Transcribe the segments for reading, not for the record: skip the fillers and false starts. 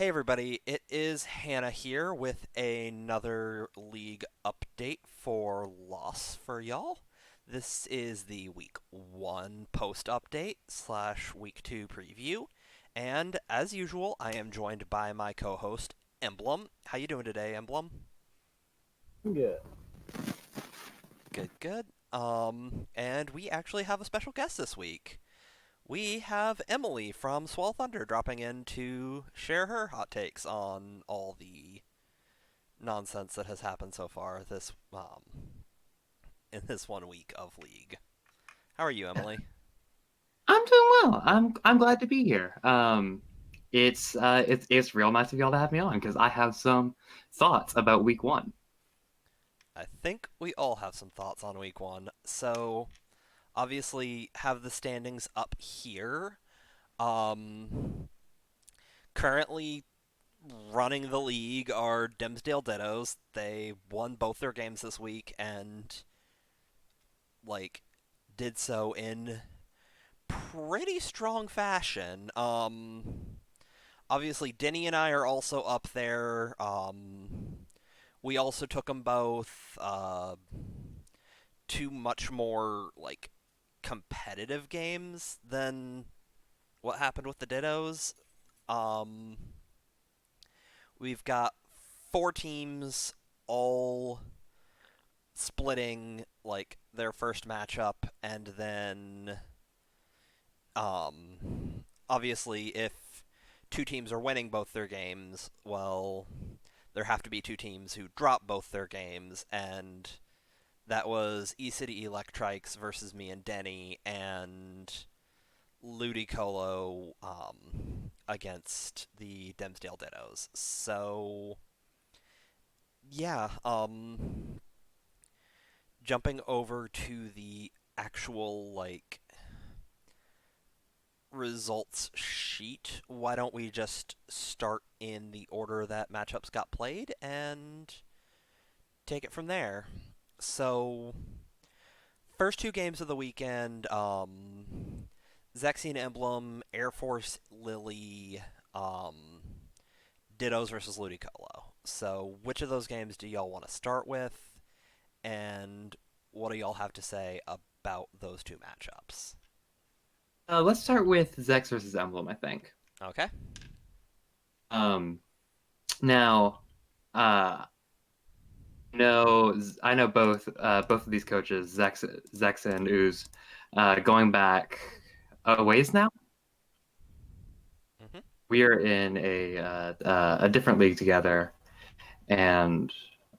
Hey everybody, it is Hannah here with another league update for Loss for y'all. This is the week 1 post update slash week 2 preview, and as usual, I am joined by my co-host Emblem. How you doing today, Emblem? Good. Good, good. And we actually have a special guest this week. We have Emily from Swell Thunder dropping in to share her hot takes on all the nonsense that has happened so far this in this 1 week of League. How are you, Emily? I'm doing well. I'm glad to be here. It's real nice of y'all to have me on because I have some thoughts about week one. I think we all have some thoughts on week 1. So, obviously have the standings up here. Um Currently running the league are Dimmsdale Dittos. They won both their games this week and like did so in pretty strong fashion. Obviously, Denny and I are also up there. We also took them both to much more like competitive games than what happened with the Dittos. Um, we've got 4 teams all splitting like their first matchup, and then obviously if two teams are winning both their games, well, there have to be two teams who drop both their games, and that was E-City Electrikes versus me and Denny, and Ludicolo against the Dimmsdale Dittos. So, yeah, jumping over to the actual, like, results sheet, why don't we just start in the order that matchups got played and take it from there? So, first 2 games of the weekend, Zexian Emblem, Air Force Lily, um, Dittos versus Ludicolo. So, which of those games do y'all want to start with, and what do y'all have to say about those 2 matchups? Let's start with Zex versus Emblem, I think. Okay. Um, now, uh, no, I know both of these coaches, Zex and Ooze, going back a ways now. Hmm. We are in a different league together, and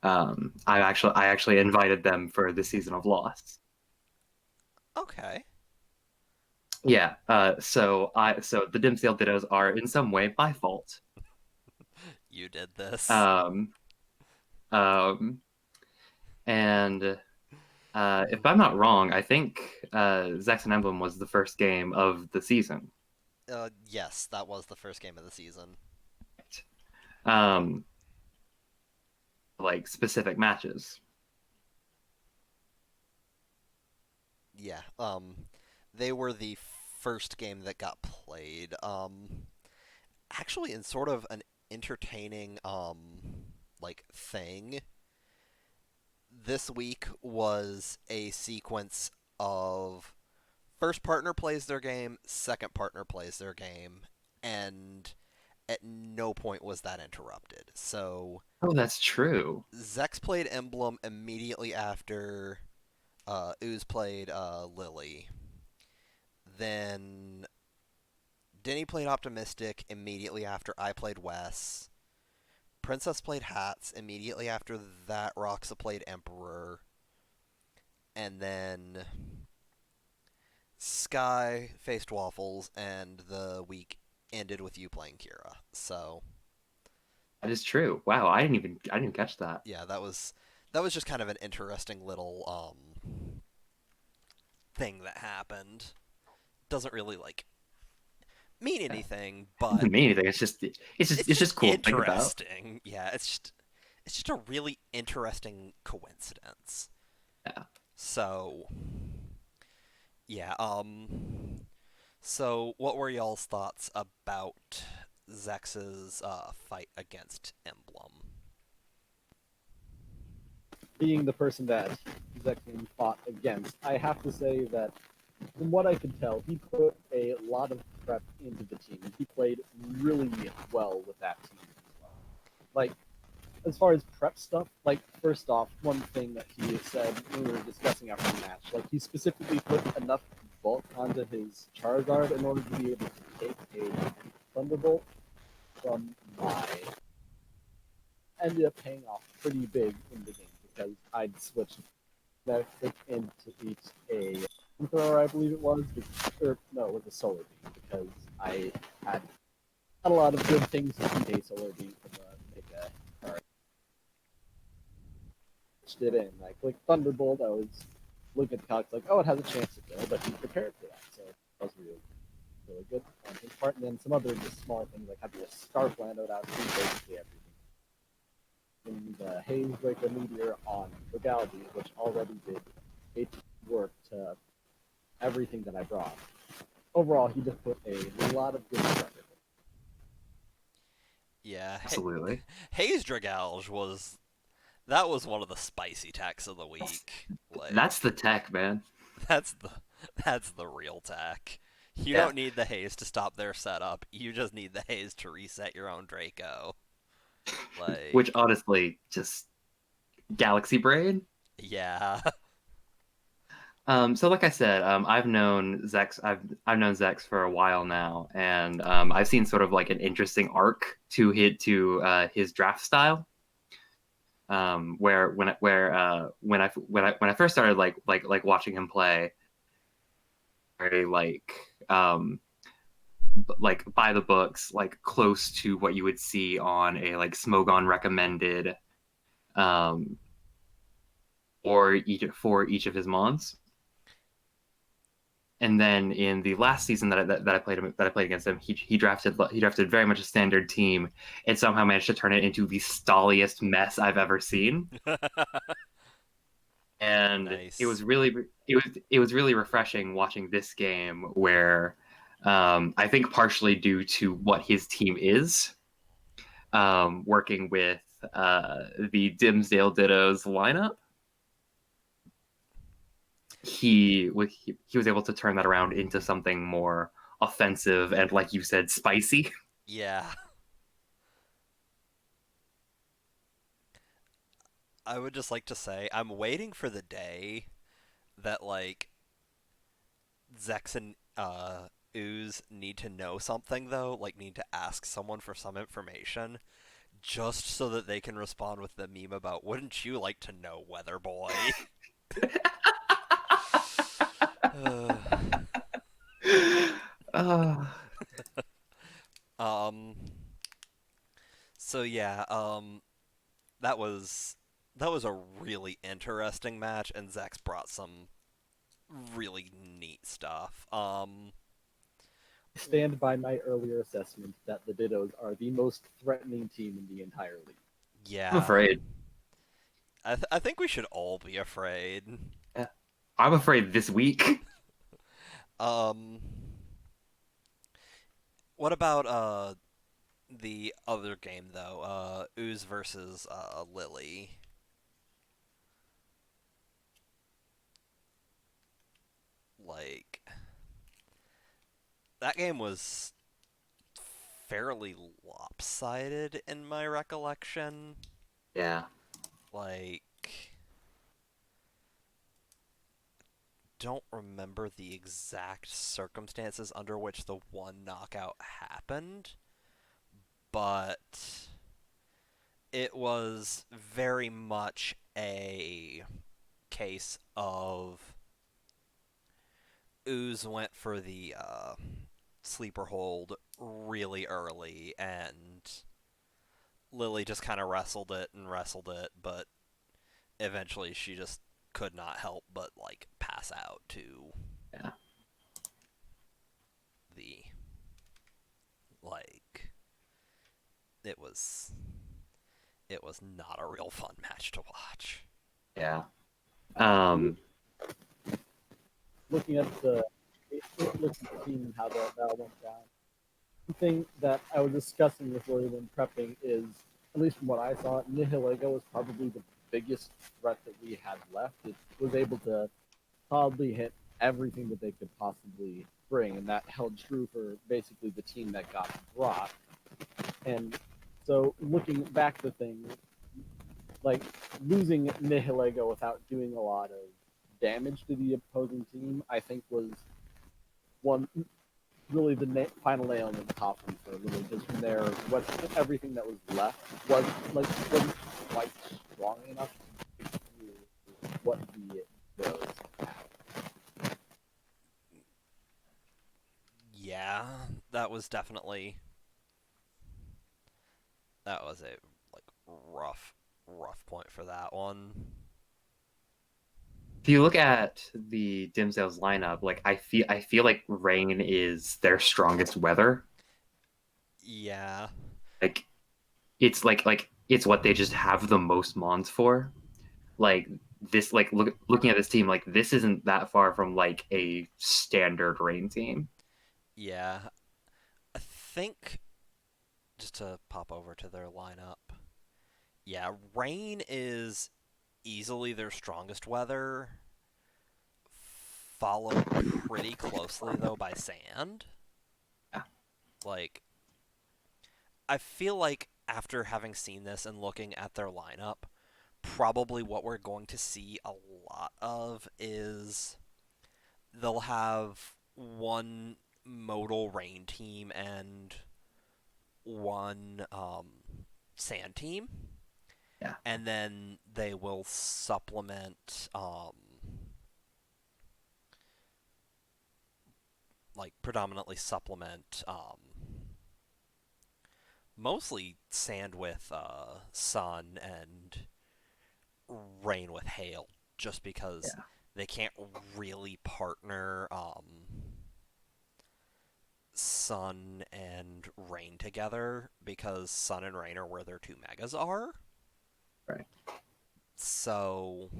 I actually invited them for the season of Lost. Okay. Yeah, so the Dimmsdale Dittos are in some way my fault. You did this. Um, um, and if I'm not wrong, I think Zaxxon Emblem was the first game of the season. Yes, that was the first game of the season. Um, like specific matches. Yeah. They were the first game that got played. Actually, in sort of an entertaining, like thing. This week was a sequence of first partner plays their game, second partner plays their game, and at no point was that interrupted. So Oh, that's true. Zex played Emblem immediately after Ooze played Lily. Then Denny played Optimistic immediately after I played Wes. Princess played Hats immediately after that. Roxa played Emperor, and then Sky faced Waffles, and the week ended with you playing Kira. So That is true. Wow, I didn't even catch that. yeah, that was just kind of an interesting little thing that happened. Doesn't really like mean Yeah. anything, It but doesn't mean anything. it's It's just just cool to think about. interesting. Yeah, it's just a really interesting coincidence. Yeah. So yeah, so what were y'all's thoughts about Zex's fight against Emblem. Being the person that Zekman fought against, I have to say that from what I can tell, he put a lot of prep into the team. He played really well with that team as well. Like, as far as prep stuff, like, first off, one thing that he said when we were discussing after the match, like, he specifically put enough bulk onto his Charizard in order to be able to take a Thunderbolt from my ended up paying off pretty big in the game because I'd switched Electric into each a thrower, I believe it was, or no, it was a Solar Beam because I had a lot of good things to beat a Solar Beam from the Mega card. Did it, and I clicked Thunderbolt. I was looking at the clock, like, oh, it has a chance to go, but he's prepared for that, so that was really good on his part. And then some other just small things like having a Scarf Lando out, basically everything. In the Hazebreaker Meteor on Legality, which already did its work to everything that I brought. Overall, he just put a lot of good stuff in it. Yeah, Absolutely. Haze Dragalge was that was one of the spicy techs of the week. That's Like the tech, man. that's the that's the real tech. You Yeah. don't need the haze to stop their setup. You just need the haze to reset your own Draco. Which Like, honestly, just Galaxy Braid. yeah. So like I said, I've known Zex. I've known Zex for a while now, and I've seen sort of like an interesting arc to his draft style. Where when I first started like watching him play, very like by the books, like close to what you would see on a like Smogon recommended um for each of his mons. And then in the last season that I played against him, he drafted very much a standard team, and somehow managed to turn it into the stalliest mess I've ever seen. And Nice. it was really refreshing watching this game where I think partially due to what his team is, working with the Dimmsdale Dittos lineup, he was able to turn that around into something more offensive and, like you said, spicy. Yeah. I would just like to say I'm waiting for the day that like Zex and Ooze need to know something though, like need to ask someone for some information, just so that they can respond with the meme about wouldn't you like to know, Weather Boy? uh, um. So yeah. That was that was a really interesting match, and Zex brought some really neat stuff. I stand by my earlier assessment that the Dittos are the most threatening team in the entire league. I'm Yeah. afraid. I think we should all be afraid. I'm afraid this week. Um, what about the other game though? Ooze versus Lily. Like that game was fairly lopsided in my recollection. Yeah. Like don't remember the exact circumstances under which the one knockout happened, but it was very much a case of Ooze went for the sleeper hold really early, and Lily just kind of wrestled it, but eventually she just could not help but like pass out to Yeah. the like it was not a real fun match to watch. Yeah. Um, Looking at the team and how that went down, thing that I was discussing with William when prepping is, at least from what I saw, Nihilego was probably the biggest threat that we had left. It was able to solidly hit everything that they could possibly bring, and that held true for basically the team that got brought. And so, looking back to things, like losing Nihilego without doing a lot of damage to the opposing team, I think was one really the final nail in the coffin for Lily, because from there, what everything that was left was like wasn't quite strong enough to do what the Dittos had. Yeah, that was definitely that was a like rough point for that one. If you look at the Dimmsdale's lineup, like I feel like rain is their strongest weather. Yeah, Like it's it's what they just have the most mons for. Like this, like looking at this team, like this isn't that far from like a standard rain team. yeah. I think just to pop over to their lineup. Yeah, rain is easily their strongest weather, followed pretty closely though by sand. Yeah. Like I feel like after having seen this and looking at their lineup, probably what we're going to see a lot of is they'll have one modal rain team and one sand team, Yeah. and then they will supplement like predominantly supplement mostly sand with sun and rain with hail, just because Yeah. they can't really partner sun and rain together because sun and rain are where their two megas are. Right. So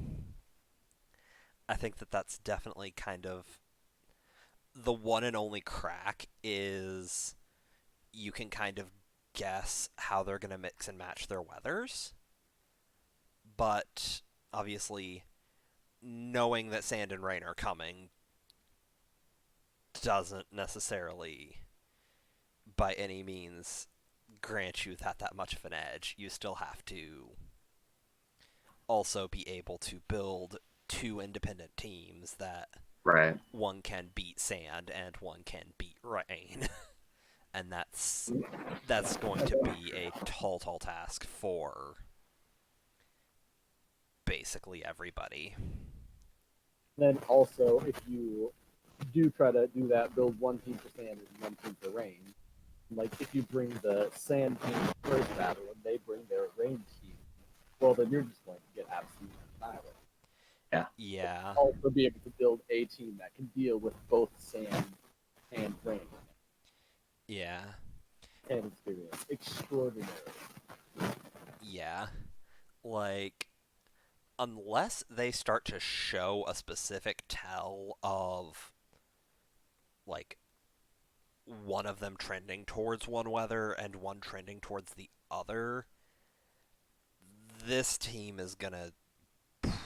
I think that that's definitely kind of the one and only crack is you can kind of guess how they're going to mix and match their weathers, but obviously knowing that sand and rain are coming doesn't necessarily by any means grant you that much of an edge. You still have to also be able to build two independent teams that Right. one can beat sand and one can beat rain. And that's going to be a tall task for basically everybody. Then also, if you do try to do that, build one team for sand and one team for rain. Like if you bring the sand team first battle and they bring their rain team, well then you're just going to get absolutely annihilated. Yeah. Yeah, Also be able to build a team that can deal with both sand and rain yeah, and experience extraordinary. yeah. Like, unless they start to show a specific tell of, like, one of them trending towards one weather and one trending towards the other, this team is gonna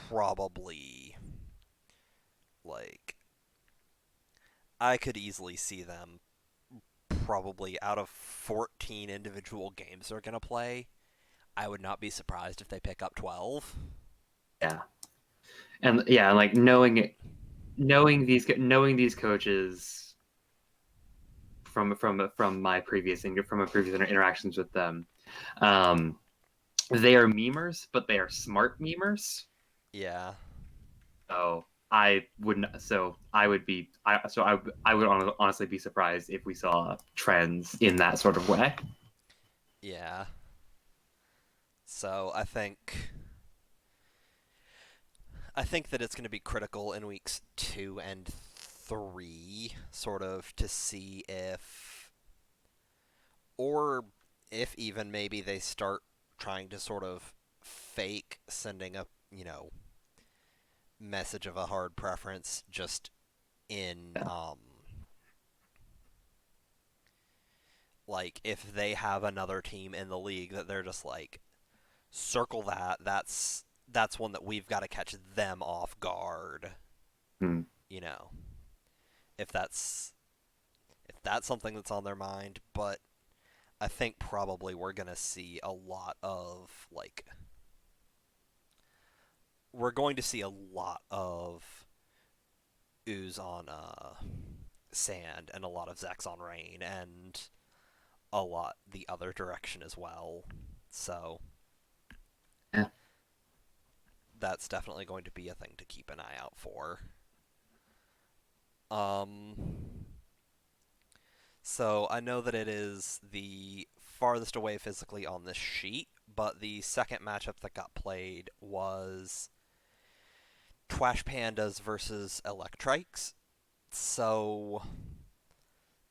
probably, like, I could easily see them probably out of 14 individual games they're gonna play. I would not be surprised if they pick up 12. Yeah. And yeah, like knowing these coaches from my previous interactions with them, um, they are memers, but they are smart memers. Yeah, So I wouldn't. So I would be. I would honestly be surprised if we saw trends in that sort of way. yeah. So I think that it's going to be critical in weeks 2 and 3, sort of to see if, or if even maybe they start trying to sort of fake sending a message of a hard preference just in Yeah. like if they have another team in the league that they're just like circle that, that's one that we've got to catch them off guard. Hmm. You know, if that's something that's on their mind, but I think probably we're gonna see a lot of like we're going to see a lot of ooze on sand and a lot of Zex on rain and a lot the other direction as well. So Yeah. that's definitely going to be a thing to keep an eye out for. Um, so I know that it is the farthest away physically on this sheet, but the second matchup that got played was Twash Pandas versus Electrikes. So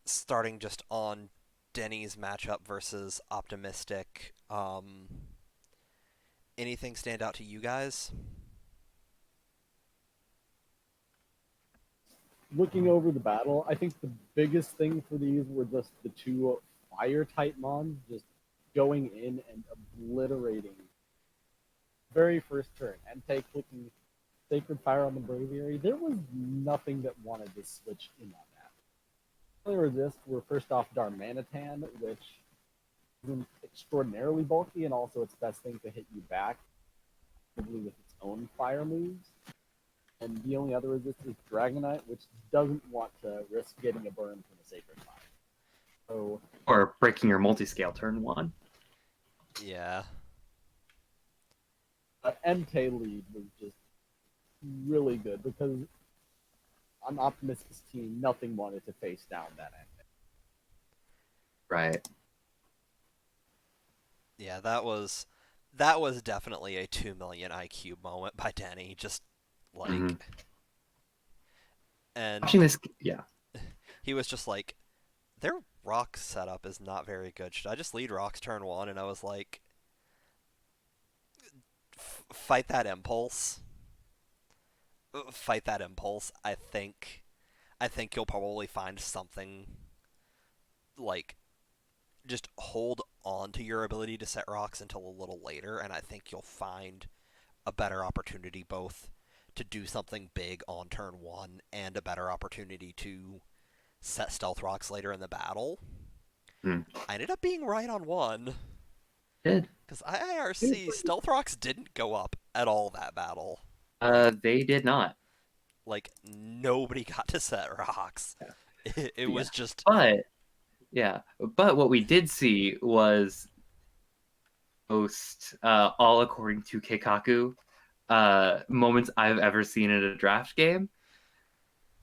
starting just on Denny's matchup versus Optimistic, anything stand out to you guys? Looking over the battle, I think the biggest thing for these were just the two fire type mons just going in and obliterating very first turn and clicking Sacred Fire on the Braviary. There was nothing that wanted to switch in on that. Only resist were first off Darmanitan, which isn't extraordinarily bulky, and also its best thing to hit you back, probably with its own fire moves. And the only other resist is Dragonite, which doesn't want to risk getting a burn from a Sacred Fire. So, Or breaking your multi-scale turn one. Yeah. MK lead was just really good because on Optimistic's team, nothing wanted to face down that end. Right. Yeah, that was definitely a 2 million IQ moment by Denny. Just like, Mhm. Watching and this, yeah. he was just like, their rock setup is not very good. Should I just lead rocks turn one? And I was like, fight that impulse. Fight that impulse. I think you'll probably find something like just hold on to your ability to set rocks until a little later, and I think you'll find a better opportunity both to do something big on turn one and a better opportunity to set stealth rocks later in the battle. Mm. I ended up being right on one Did. because IIRC stealth rocks didn't go up at all that battle. They did not. Like nobody got to set rocks. Yeah. It Yeah. was just But what we did see was most all according to Keikaku moments I've ever seen in a draft game.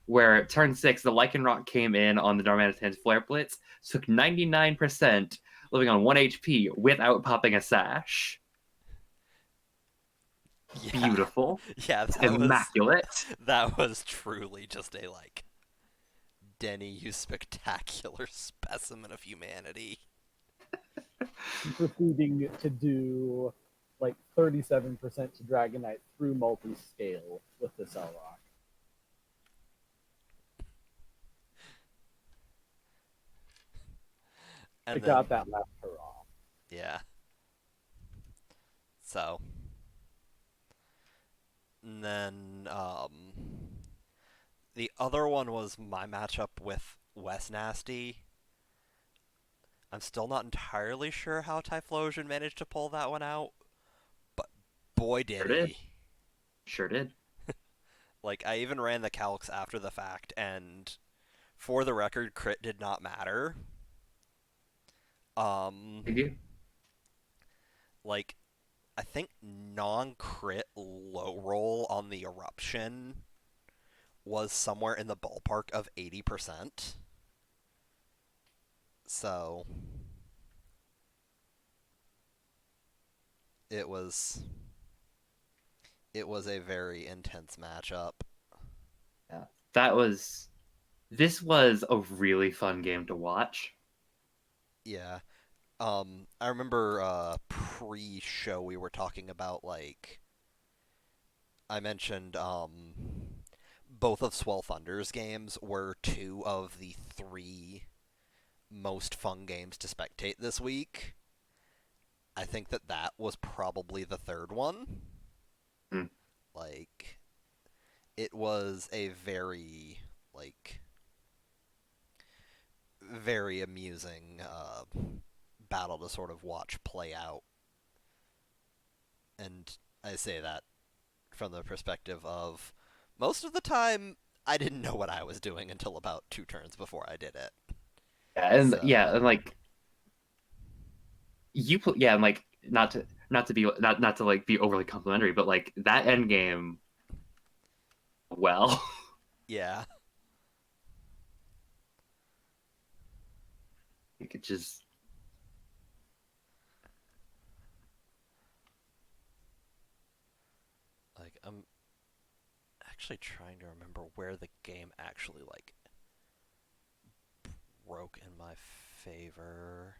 Where turn 6, the Lycanroc came in on the Darmanitan's Flare Blitz, took 99%, living on 1 HP without popping a sash. yeah, Beautiful. yeah. Immaculate. That was truly just a like Denny, you spectacular specimen of humanity. Proceeding to do like 37% to Dragonite through multi-scale with the Cell Rock. And It then got that last hurrah. yeah. So and then the other one was my matchup with West Nasty. I'm still not entirely sure how Typhlosion managed to pull that one out, but boy did Sure did. he. Sure did. Like I even ran the calcs after the fact, and for the record, crit did not matter. Um, Thank you. like I think non-crit low roll on the eruption was somewhere in the ballpark of 80%. So it was it was a very intense matchup. Yeah. That was. This was a really fun game to watch. Yeah. I remember pre-show we were talking about like I mentioned both of Swell Thunder's games were two of the three most fun games to spectate this week. I think that that was probably the third one. Mm. Like, it was a very, like, very amusing battle to sort of watch play out. And I say that from the perspective of most of the time, I didn't know what I was doing until about 2 turns before I did it. Yeah, So, and like yeah, and like not to like be overly complimentary, but like that end game, well, yeah. you could just Like, I'm actually trying to remember where the game actually, like, broke in my favor.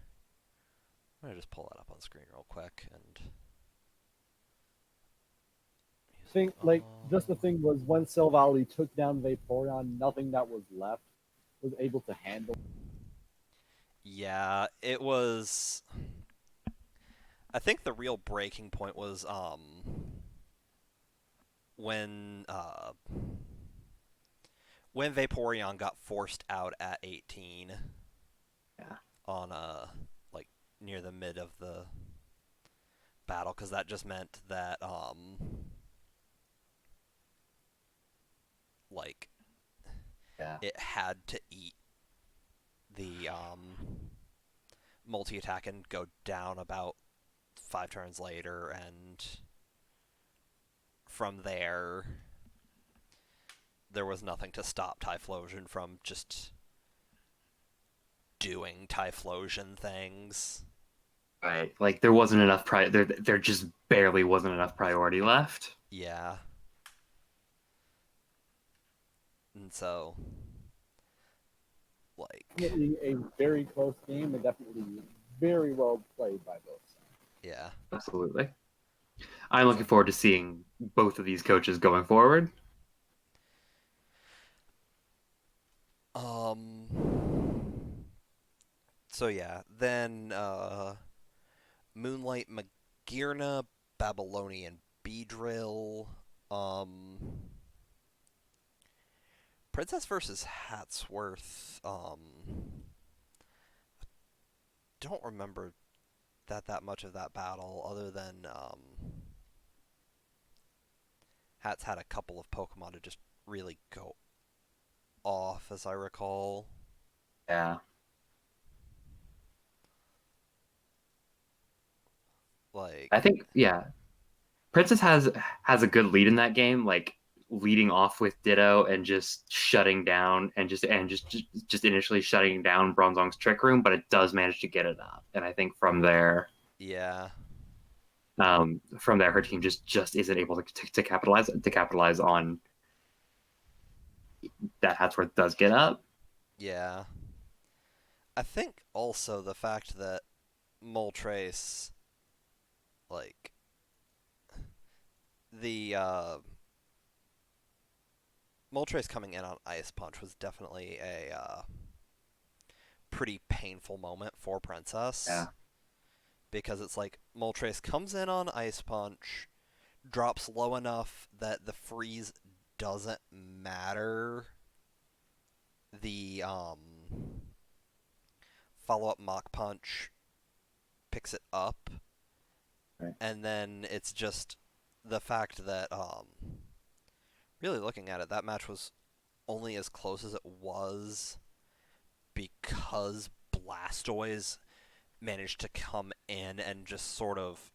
I'm gonna just pull that up on screen real quick and music Think like just the on. thing was when Silvally took down Vaporeon, nothing that was left was able to handle. Yeah, it was. I think the real breaking point was when when Vaporeon got forced out at 18 yeah, on like near the mid of the battle, because that just meant that like yeah. it had to eat the multi attack and go down about 5 turns later, and from there was nothing to stop Typhlosion from just doing Typhlosion things. Right. Like there wasn't enough there just barely wasn't enough priority left. Yeah. And so, like, Definitely a very close game and definitely very well played by both sides. yeah. Absolutely. I'm looking So, forward to seeing both of these coaches going forward. so yeah. Then, Moonlight, Magearna, Babylonian, Beedrill, um, Princess versus Hatsworth. Don't remember that much of that battle, other than Hats had a couple of Pokemon to just really go off, as I recall. Yeah. I Like, think yeah, Princess has a good lead in that game, like leading off with Ditto and just shutting down and just initially shutting down Bronzong's Trick Room, but it does manage to get it up. And I think yeah, from there her team just isn't able to capitalize on that Hatsworth does get up. yeah. I think also the fact that Moltres, like, the Moltres coming in on Ice Punch was definitely a pretty painful moment for Yeah. Princess, because it's like Moltres comes in on Ice Punch, drops low enough that the freeze doesn't matter. The follow up Mach Punch picks it up, Right. and then it's just the fact that really looking at it, that match was only as close as it was because Blastoise managed to come in and just sort of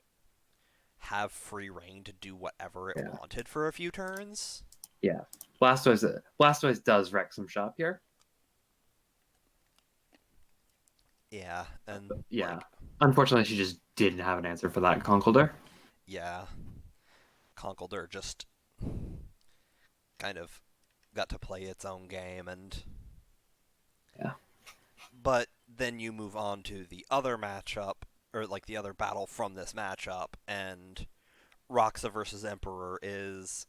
have free reign to do whatever it Yeah. wanted for a few turns. Yeah. Blastoise does wreck some shop here. Yeah, and Yeah. like, Unfortunately, she just didn't have an answer for that Conkeldurr. yeah, Conkeldurr just kind of got to play its own game, and Yeah. but then you move on to the other matchup, or like the other battle from this matchup, and Roxa versus Emperor is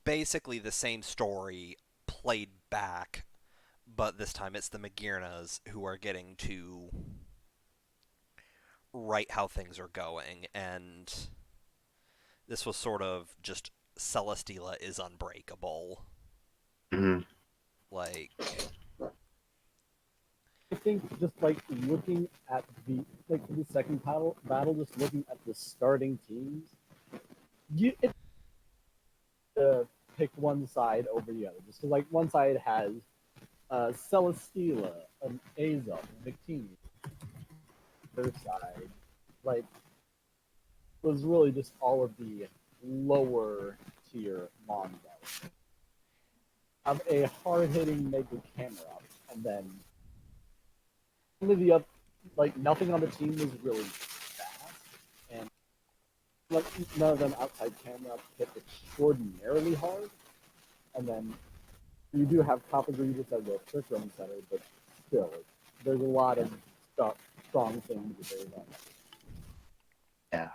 basically the same story played back, but this time it's the Magearnas who are getting to write how things are going, and this was sort of just Celesteela is unbreakable. Mhm. Like, I think just like looking at the second battle, just looking at the starting teams, it's pick one side over the other. Just 'cause, like one side has Celesteela, an Aza, Victini. Their side, like, was really just all of the lower tier Mondos. Have a hard hitting Mega Camera, and then only the other, like nothing on the team was really fast, and like none of them outside camera hit extraordinarily hard. And then you do have Coppergreaves as a trick room center, but still, there's a lot of strong things that they're done. Yeah.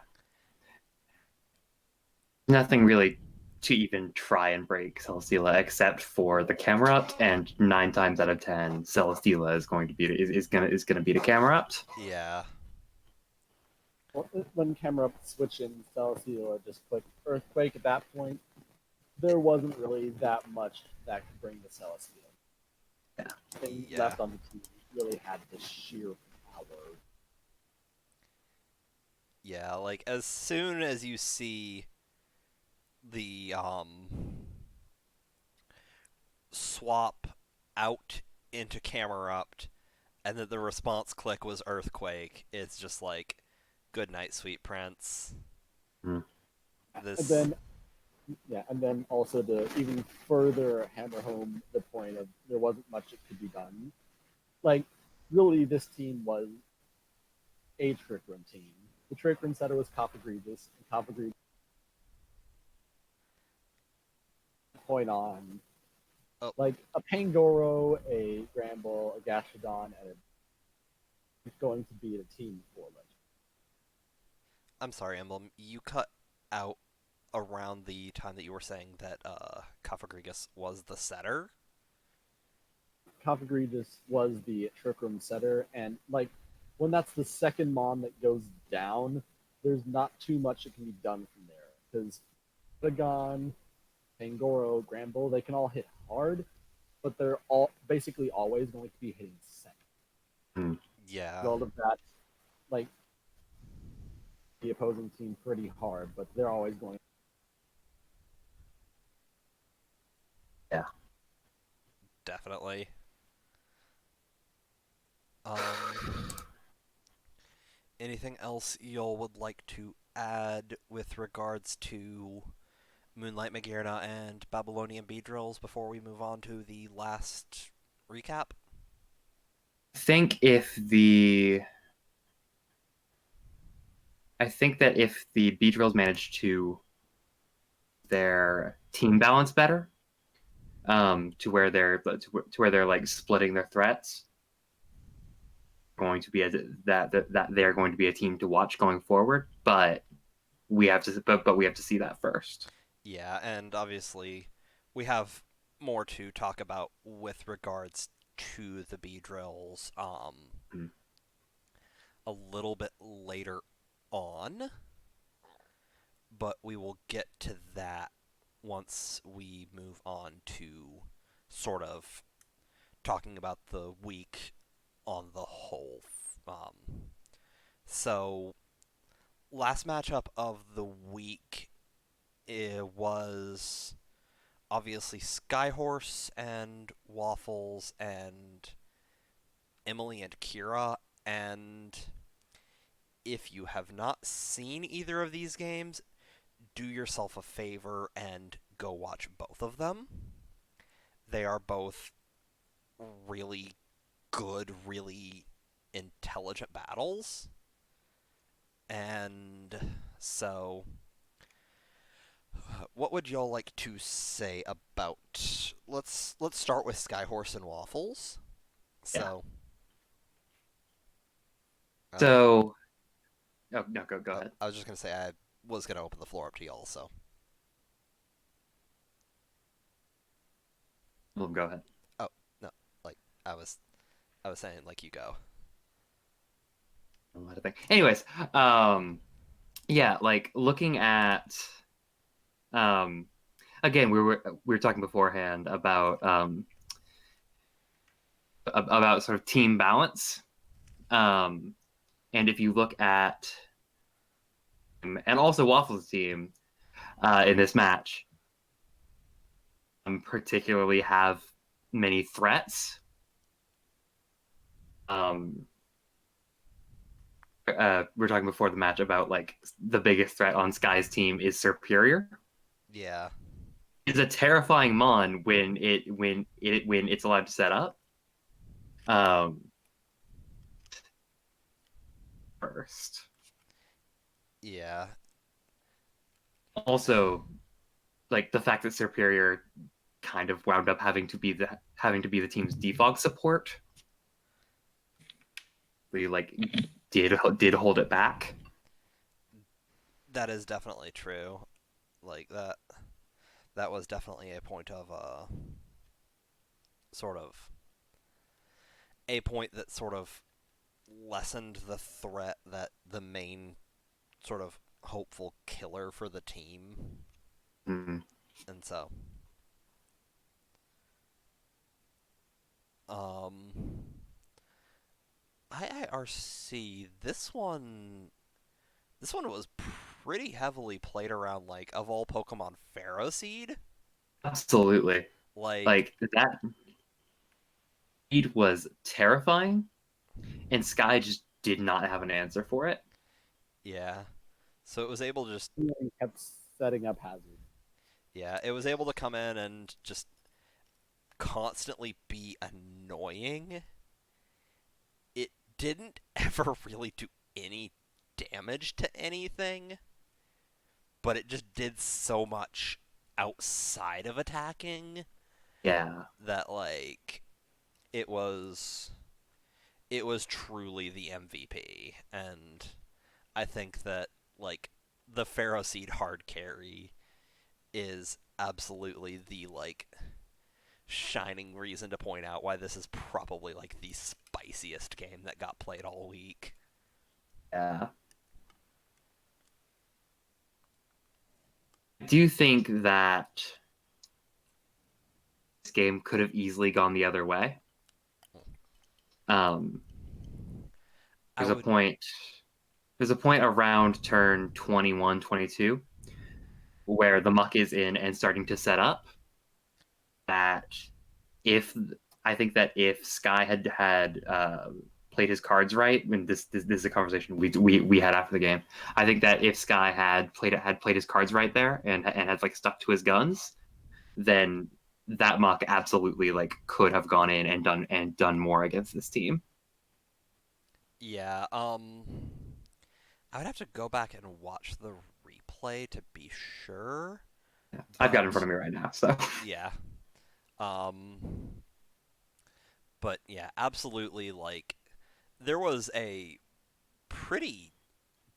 Nothing really to even try and break Celesteela except for the Camerupt, and 9 times out of 10, Celesteela is going to beat is gonna beat a Camerupt. yeah. When camera switch in Celesteela just click Earthquake at that point, there wasn't really that much that could bring the Celesteela. Yeah. Things Yeah. left on the team really had the sheer power. Yeah, like as soon as you see the swap out into Camerupt and that the response click was Earthquake, it's just like, good night, sweet prince. Mm. And This, then and then also to even further hammer home the point of there wasn't much that could be done. Like, really, this team was a trick room team. The trick room setter was Coppergreaves, and Coppergreaves point on oh, like a Pangoro, a Gramble, a Gastrodon, and it's going to be a team for Legend. I'm sorry, Emblem, you cut out around the time that you were saying that Cofagrigus was the setter. Coppergreaves was the trick room setter, and like when that's the second mon that goes down, there's not too much that can be done from there because Polygon, Pangoro, Gramble, they can all hit hard, but they're all basically always going to be hitting second. Mm. Yeah. All of that, like the opposing team pretty hard, but they're always going. Yeah. Definitely. Um, anything else y'all would like to add with regards to Moonlight Magearna and Babylonian Beedrills before we move on to the last recap? think if the I think that if the Beedrills manage to their team balance better, to where they're like splitting their threats, going to be that they're going to be a team to watch going forward. But we have to see that first. Yeah, and obviously we have more to talk about with regards to the Beedrills Mm. a little bit later on, but we will get to that once we move on to sort of talking about the week on the whole. So, last matchup of the week, it was obviously Skyhorse and Waffles and Emily and Kira. And if you have not seen either of these games, do yourself a favor and go watch both of them. They are both really good, really intelligent battles. And so, what would y'all like to say about? Let's start with Skyhorse and Waffles. Yeah. So, uh, So, oh no, go oh, ahead. I was just gonna say I was gonna open the floor up to y'all. So, Well, go ahead. oh no, like I was I was saying like you go. A lot of things. Anyways, um, yeah, like looking at um, again, we were talking beforehand about sort of team balance. Um, and if you look at and also Waffles' team in this match, particularly have many threats. Um, we are talking before the match about like the biggest threat on Sky's team is Superior. Yeah. It's a terrifying mon when it's allowed to set up. Um, first. Yeah. Also, like the fact that Superior kind of wound up having to be the team's defog support. We like did hold it back. That is definitely true. Like that was definitely a point of sort of a point that sort of lessened the threat that the main sort of hopeful killer for the team. Mm. And so um IIRC, this one was pretty heavily played around like of all Pokemon Pharaoh Seed. Absolutely. Like Like that speed was terrifying, and Sky just did not have an answer for it. yeah. So it was able to just And kept setting up hazards. yeah, it was able to come in and just constantly be annoying. It didn't ever really do any damage to anything, but it just did so much outside of attacking Yeah. that like it was it was truly the MVP. And I think that like the Pharaoh Seed hard carry is absolutely the like shining reason to point out why this is probably like the spiciest game that got played all week. Yeah. Do you think that this game could have easily gone the other way? Um, I there's a would point. There's a point around turn 21, 22 where the muck is in and starting to set up. That if I think that if Sky had played his cards right, when this is a conversation we had after the game. I think that if Sky had played his cards right there and had like stuck to his guns, then that muck absolutely like could have gone in and done more against this team. yeah, I would have to go back and watch the replay to be sure, Yeah. I've got it in front but of me right now, so yeah. Um but yeah, absolutely like there was a pretty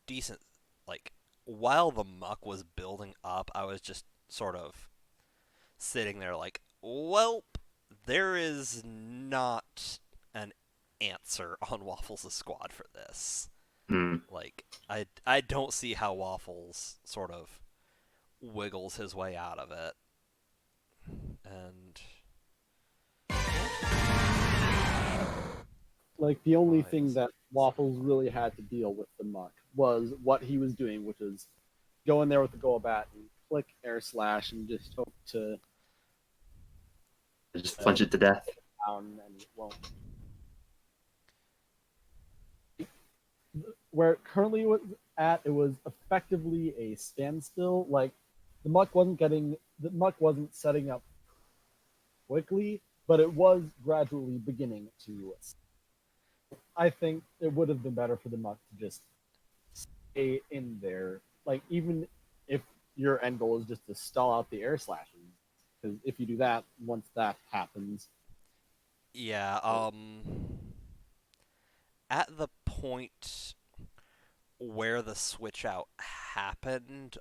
decent like while the muck was building up, I was just sort of sitting there like, "Welp, there is not an answer on Waffles' squad for this." hmm. Like I don't see how Waffles sort of wiggles his way out of it. And Like the only thing Rise. that Waffles really had to deal with the muck was what he was doing, which is go in there with the Golbat and click air slash and just hope to Just uh, flinch it to death. down and it won't. Where it currently was at, it was effectively a standstill. Like the muck wasn't setting up quickly, but it was gradually beginning to. I think it would have been better for the muck to just stay in there. Like even if your end goal is just to stall out the air slashes, because if you do that, once that happens, Yeah, at the point where the switch out happened,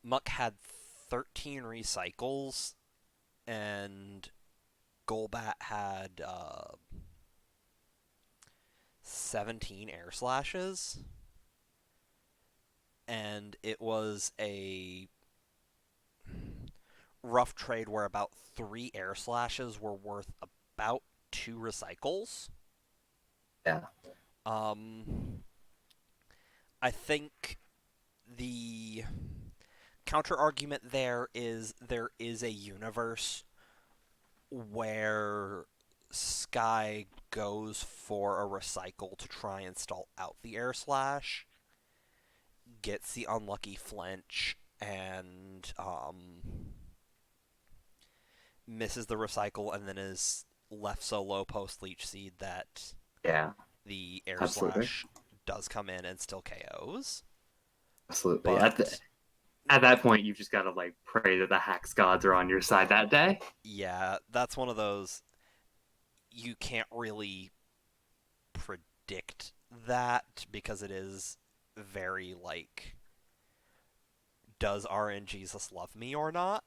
Muck had 13 recycles and Golbat had 17 air slashes, and it was a rough trade where about 3 air slashes were worth about 2 recycles. Yeah. Um, I think the counter argument there is a universe where Sky goes for a recycle to try and stall out the air slash, gets the unlucky flinch, and misses the recycle, and then is left so low post Leech Seed that Yeah. the air Absolutely. slash does come in and still KOs. Absolutely. But At that point, you've just got to like pray that the Hax gods are on your side that day. yeah, that's one of those you can't really predict that because it is very like, does RNGesus love me or not?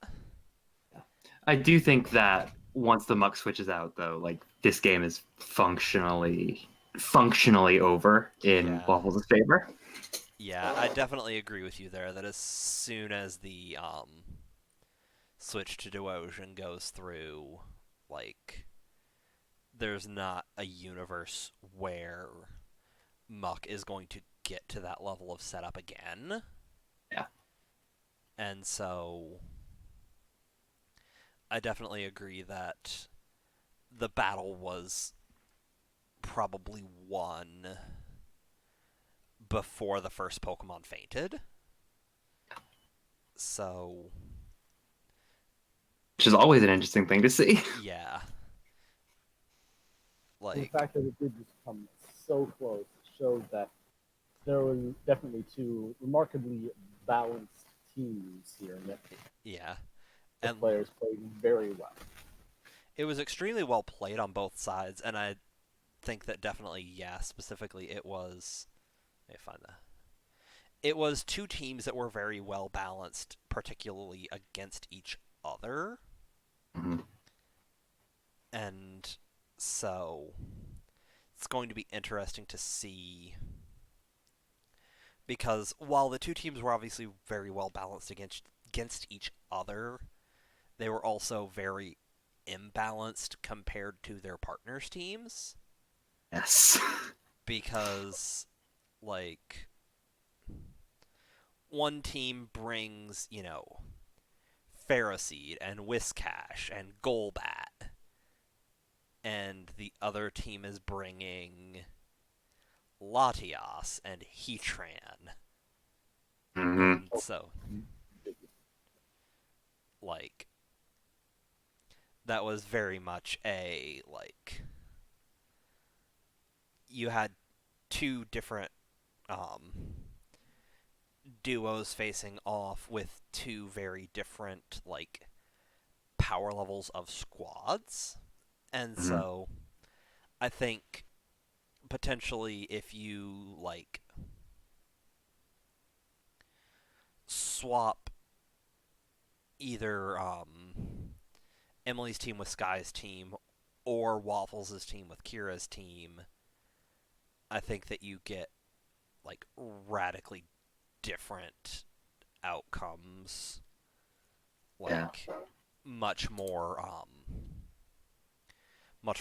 I do think that once the muck switches out, though, like this game is functionally over in Yeah. Waffles' favor. Yeah, I definitely agree with you there that as soon as the switch to Duosion goes through, like, there's not a universe where Muck is going to get to that level of setup again. Yeah. And so I definitely agree that the battle was probably won before the first Pokemon fainted. So, Which is always an interesting thing to see. yeah. And the Like, fact that it did just come so close showed that there were definitely two remarkably balanced teams here, and that yeah. the And players played very well. it was extremely well played on both sides, and I think that definitely, yeah, specifically it was. Let me find that. It was two teams that were very well balanced, particularly against each other. Mhm. And so it's going to be interesting to see, because while the two teams were obviously very well balanced against each other, they were also very imbalanced compared to their partners' teams. Yes. Because, like, one team brings, Ferroseed and Whiscash and Golbat, and the other team is bringing Latias and Heatran. Mm-hmm. And so, like, that was very much a, like, you had two different um, duos facing off with two very different, like, power levels of squads. And Mm-hmm. so, I think potentially if you, like, swap either Emily's team with Sky's team or Waffles' team with Kira's team, I think that you get, like, radically different outcomes, Yeah. like much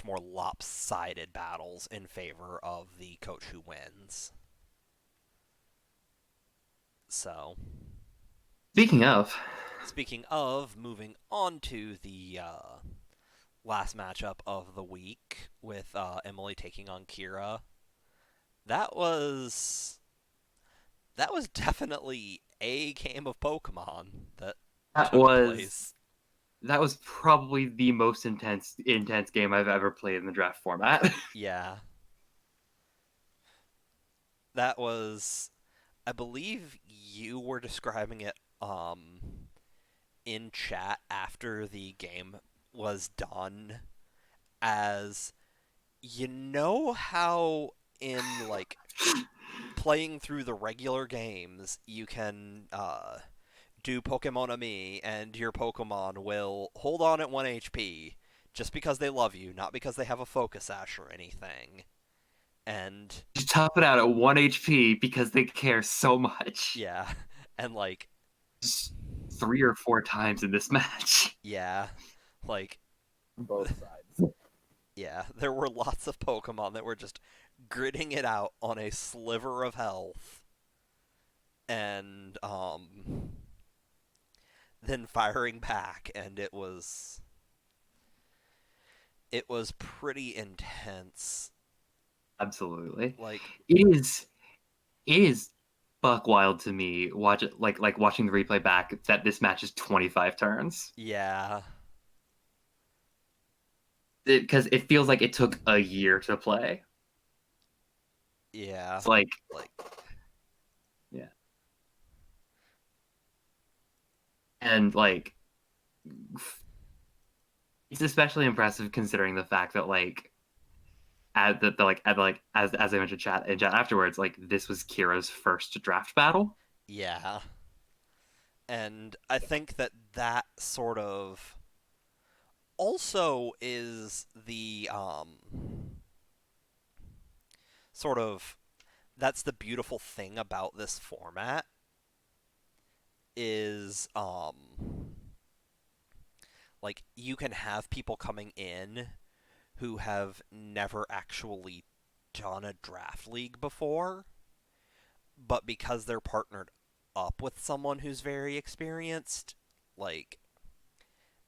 more lopsided battles in favor of the coach who wins. So, Speaking of, speaking of, moving on to the last matchup of the week with Emily taking on Kira. That was definitely a game of Pokemon that that took was place. that was probably the most intense game I've ever played in the draft format. Yeah, that was. I believe you were describing it in chat after the game was done as, how in, like, playing through the regular games you can do Pokemon Me and your Pokemon will hold on at 1 HP, just because they love you, not because they have a focus sash or anything. And Just top it out at 1 HP because they care so much. yeah, and like, Just 3 or 4 times in this match. yeah, like, on both sides. yeah, there were lots of Pokemon that were just gritting it out on a sliver of health, and then firing back, and it was pretty intense. Absolutely. Like, It is buck wild to me watch it like watching the replay back that this match is 25 turns. yeah, Because it feels like it took a year to play. yeah, It's like, like, yeah. And like it's especially impressive considering the fact that like as I mentioned in chat afterwards, like this was Kira's first draft battle. yeah. And I think that sort of also is the sort of that's the beautiful thing about this format is like you can have people coming in who have never actually done a draft league before, but because they're partnered up with someone who's very experienced, like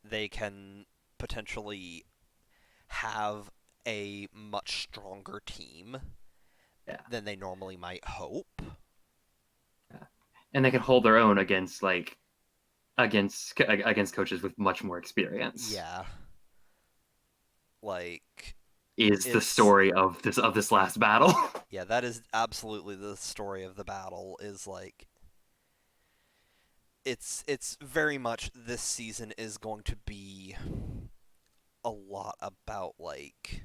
they can potentially have a much stronger team Yeah. than they normally might hope. Yeah. And they can hold their own against against coaches with much more experience. Yeah. Like Is the it's story of this last battle. yeah, that is absolutely the story of the battle is like it's very much this season is going to be a lot about like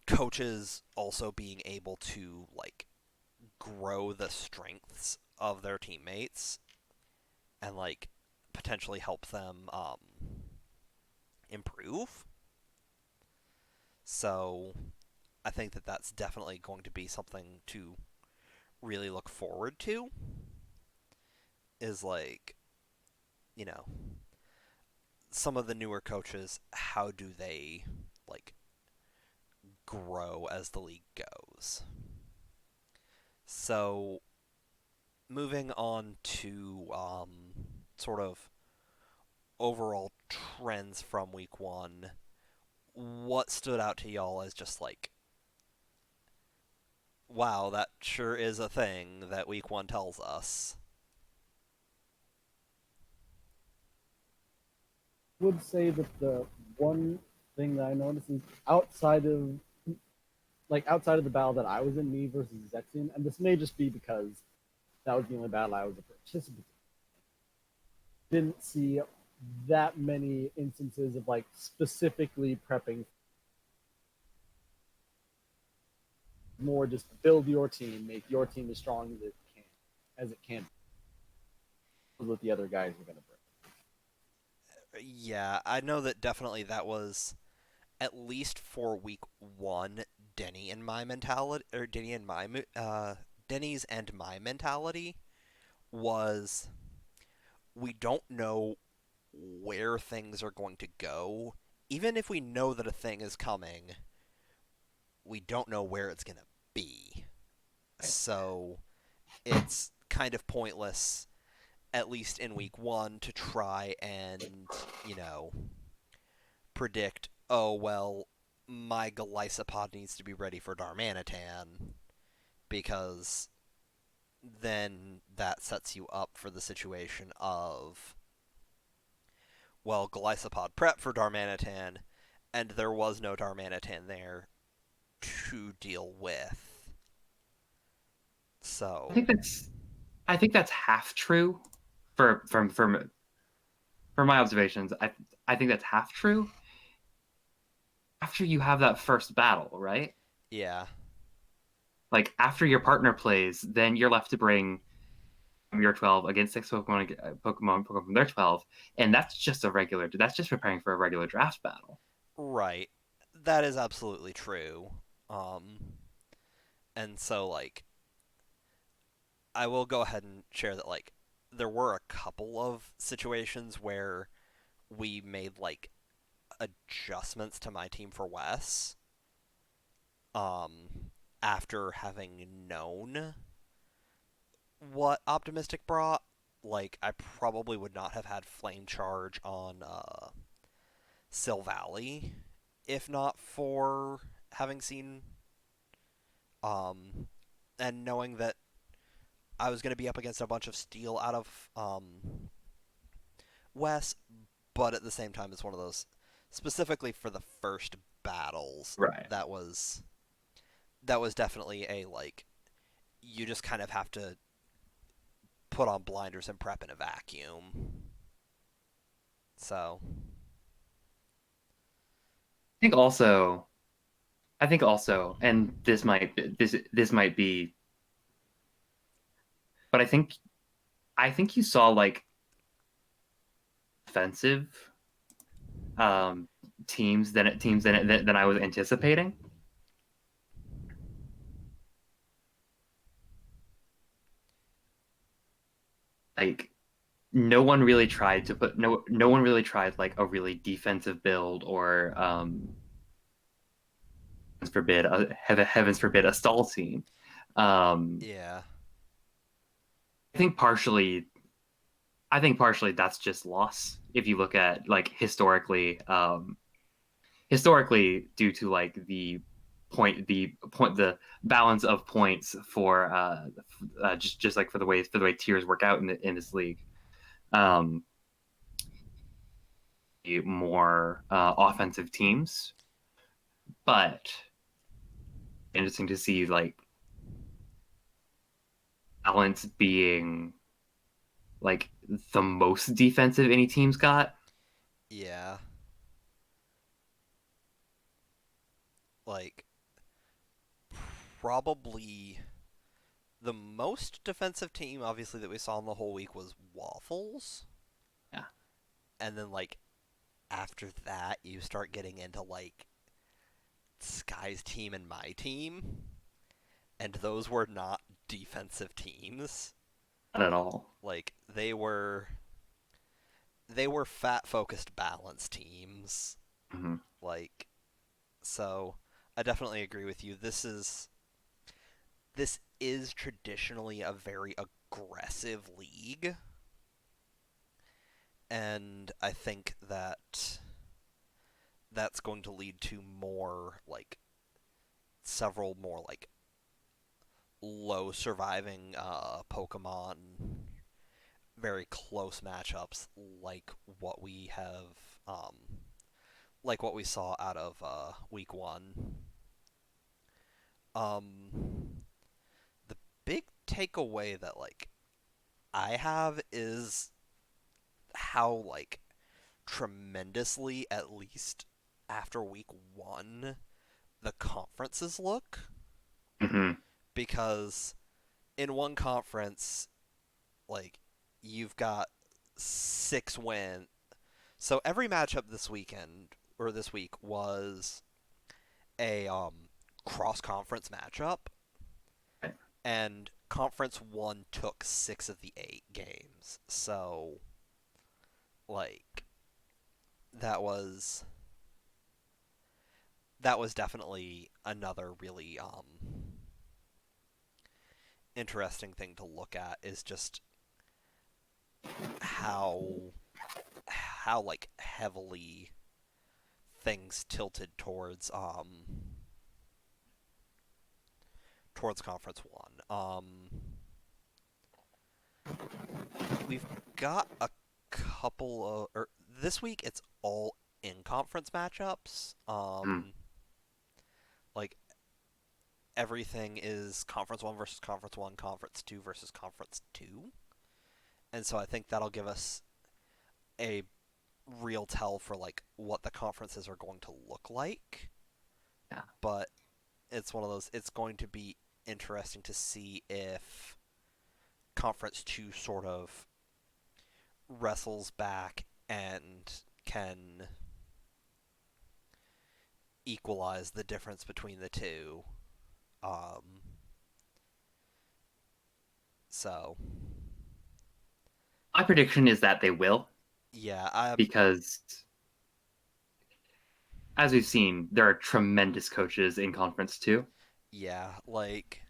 coaches also being able to like grow the strengths of their teammates and like potentially help them improve. So I think that's definitely going to be something to really look forward to. Is like, you know, some of the newer coaches, how do they like grow as the league goes? So moving on to sort of overall trends from week one, what stood out to y'all as just like, wow, that sure is a thing that week one tells us? Would say that the one thing that I noticed is outside of the battle that I was in, me versus Zexion, and this may just be because that was the only battle I was a participant in. Didn't see that many instances of like specifically prepping, more just build your team, make your team as strong as it can what the other guys are going to bring. Yeah, I know that definitely that was at least for week one, Denny and my mentality, or Denny's and my mentality was we don't know where things are going to go. Even if we know that a thing is coming, we don't know where it's going to be. So it's kind of pointless, at least in week one, to try and, you know, predict, oh, well, my Golisopod needs to be ready for Darmanitan, because then that sets you up for the situation of, well, Golisopod prep for Darmanitan, and there was no Darmanitan there to deal with. So I think that's half true for my observations. I think that's half true. After you have that first battle, right? yeah, Like after your partner plays, then you're left to bring from your 12 against six Pokemon from their 12, and that's just a regular. That's just preparing for a regular draft battle. Right. That is absolutely true. Um, and so like I will go ahead and share that like there were a couple of situations where we made like adjustments to my team for Wes um after having known what Optimistic brought. Like I probably would not have had Flame Charge on Sil Valley if not for having seen um and knowing that I was going to be up against a bunch of steel out of Wes, but at the same time, it's one of those specifically for the first battles. Right. That was definitely a like you just kind of have to put on blinders and prep in a vacuum. So I think also, and this might be, but I think you saw like offensive um, teams than I was anticipating. Like no one really tried like a really defensive build or heavens forbid a stall team. Um, yeah, I think partially I think partially that's just loss if you look at like historically due to like the balance of points for just like for the way tiers work out in this league. Um, more offensive teams, but interesting to see like balance being like the most defensive any team's got. yeah. Like probably the most defensive team, obviously that we saw in the whole week was Waffles, Yeah, and then like after that you start getting into like Sky's team and my team, and those were not defensive teams. not at all. Like they were fat focused balance teams. Mm-hmm. Like so I definitely agree with you. This is traditionally a very aggressive league, and I think that that's going to lead to more like several more like low surviving Pokemon, very close matchups what we have, um, like what we saw out of week one. The big takeaway that like I have is how like tremendously, at least after week one, the conferences look Mm-hmm. because in one conference, like you've got 6 win. So every matchup this weekend or this week was a cross conference matchup, and conference one took 6 of the 8 games. So like that was that was definitely another really interesting thing to look at is just how like heavily things tilted towards conference one. We've got a couple of or this week it's all in conference matchups. Like everything is conference one versus conference one, conference two versus conference two, and so I think that'll give us a real tell for like what the conferences are going to look like. Yeah. But it's one of those. It's going to be interesting to see if Conference 2 sort of wrestles back and can equalize the difference between the two. Um, so, My prediction is that they will, yeah, because as we've seen, there are tremendous coaches in Conference 2. yeah, like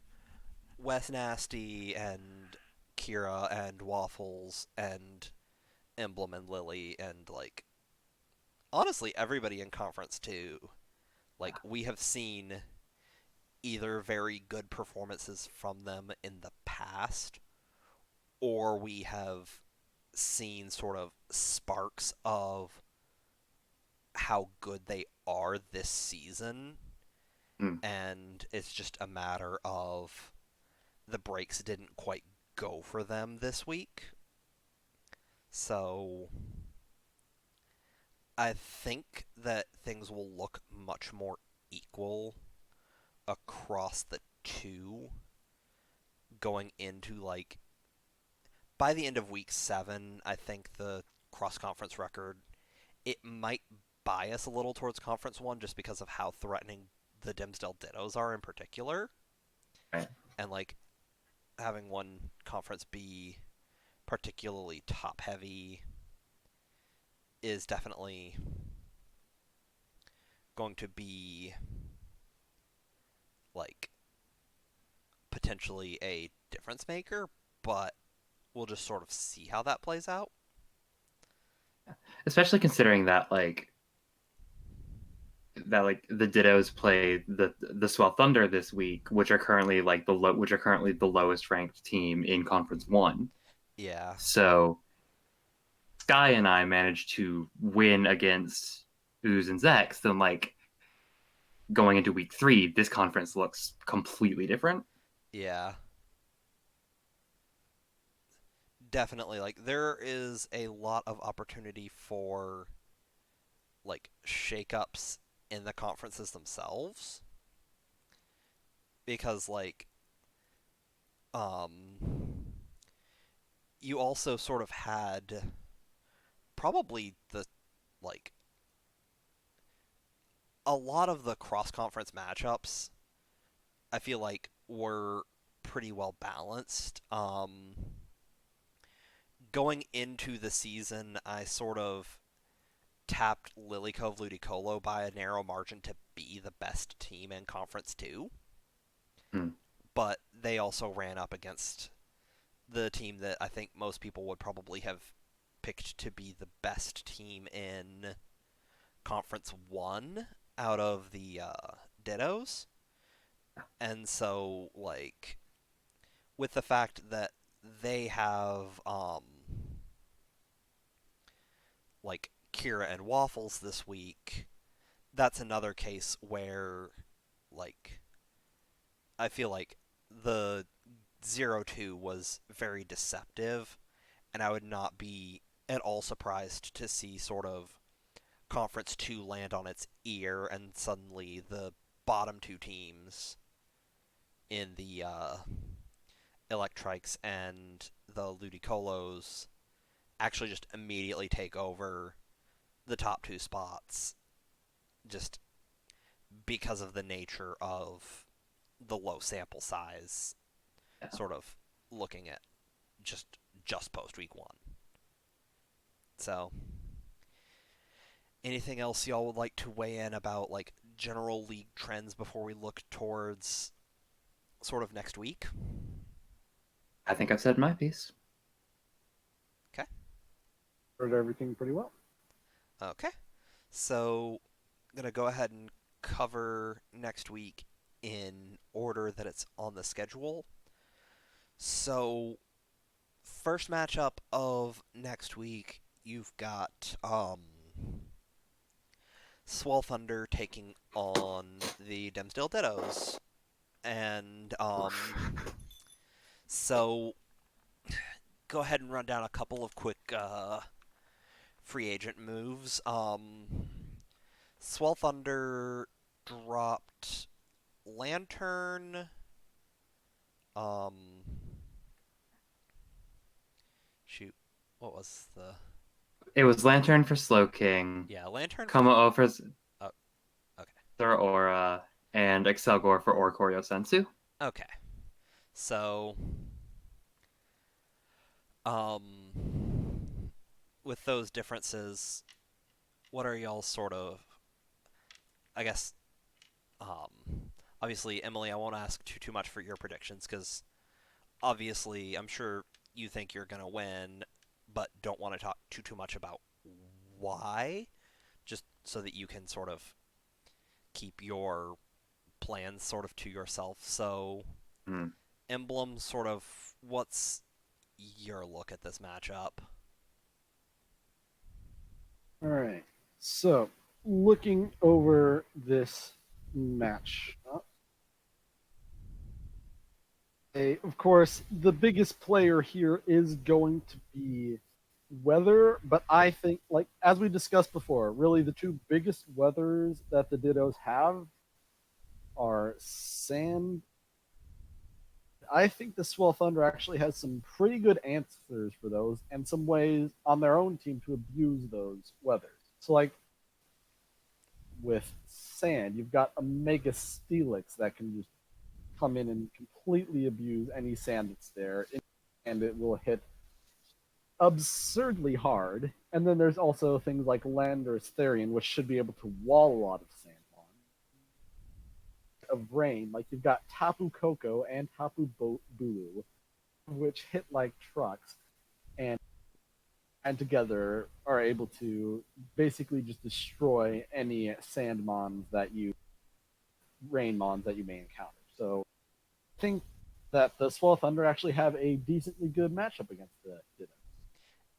Wes Nasty and Kira and Waffles and Emblem and Lily and like honestly everybody in Conference 2. Like we have seen either very good performances from them in the past or we have seen sort of sparks of how good they are this season, Mm. and it's just a matter of the breaks didn't quite go for them this week. So I think that things will look much more equal across the two going into like by the end of week 7. I think the cross conference record it might bias a little towards conference 1 just because of how threatening the Dimmsdale Dittos are in particular, Right. and like having one conference be particularly top heavy is definitely going to be like potentially a difference maker, but we'll just sort of see how that plays out. Especially considering that like the Dittos play the Swell Thunder this week, which are currently the lowest ranked team in Conference 1. Yeah, So Sky and I managed to win against Ooze and Zex, then like going into week 3, this conference looks completely different. yeah, definitely. Like there is a lot of opportunity for like shakeups in the conferences themselves because like um you also sort of had probably the like a lot of the cross conference matchups I feel like were pretty well balanced. Going into the season, I sort of tapped Lilycove Ludicolo by a narrow margin to be the best team in Conference 2, Hmm. but they also ran up against the team that I think most people would probably have picked to be the best team in Conference 1 out of the Dittos. And so, like, with the fact that they have, like, Kira and Waffles this week, that's another case where, like, I feel like the 0-2 was very deceptive, and I would not be at all surprised to see sort of Conference 2 land on its ear and suddenly the bottom two teams in the Electrikes and the Ludicolos actually just immediately take over the top two spots just because of the nature of the low sample size, Yeah. sort of looking at just post week 1. So, anything else y'all would like to weigh in about like general league trends before we look towards sort of next week? I think I've said my piece. Okay. Heard everything pretty well. Okay. So, I'm going to go ahead and cover next week in order that it's on the schedule. So, first matchup of next week, you've got Swell Thunder taking on the Dimmsdale Dittos. And so go ahead and run down a couple of quick free agent moves. Swell Thunder dropped Lantern, um, what was the It was Lantern for Slowking, yeah Lantern for Como for oh okay Aura, and Excelgor for Oricorio Sensu. okay so with those differences, what are y'all sort of I guess obviously Emily, I won't ask too much for your predictions because obviously I'm sure you think you're gonna win, but don't want to talk too much about why, just so that you can sort of keep your plans sort of to yourself. So Hmm. Emblem, sort of, what's your look at this matchup? All right. So, looking over this match, of course, the biggest player here is going to be weather, but I think, like as we discussed before, really the two biggest weathers that the Dittos have are sand. I think the Swell Thunder actually has some pretty good answers for those and some ways on their own team to abuse those weathers. So, like with sand, you've got a Mega Steelix that can just come in and completely abuse any sand that's there, and it will hit absurdly hard. And then there's also things like Landorus Therian, which should be able to wall a lot of sand on. Of rain, like you've got Tapu Koko and Tapu Bulu, which hit like trucks, and together are able to basically just destroy any sand mons that you rain mons that you may encounter. So I think that the Swell Thunder actually have a decently good matchup against the Ditto.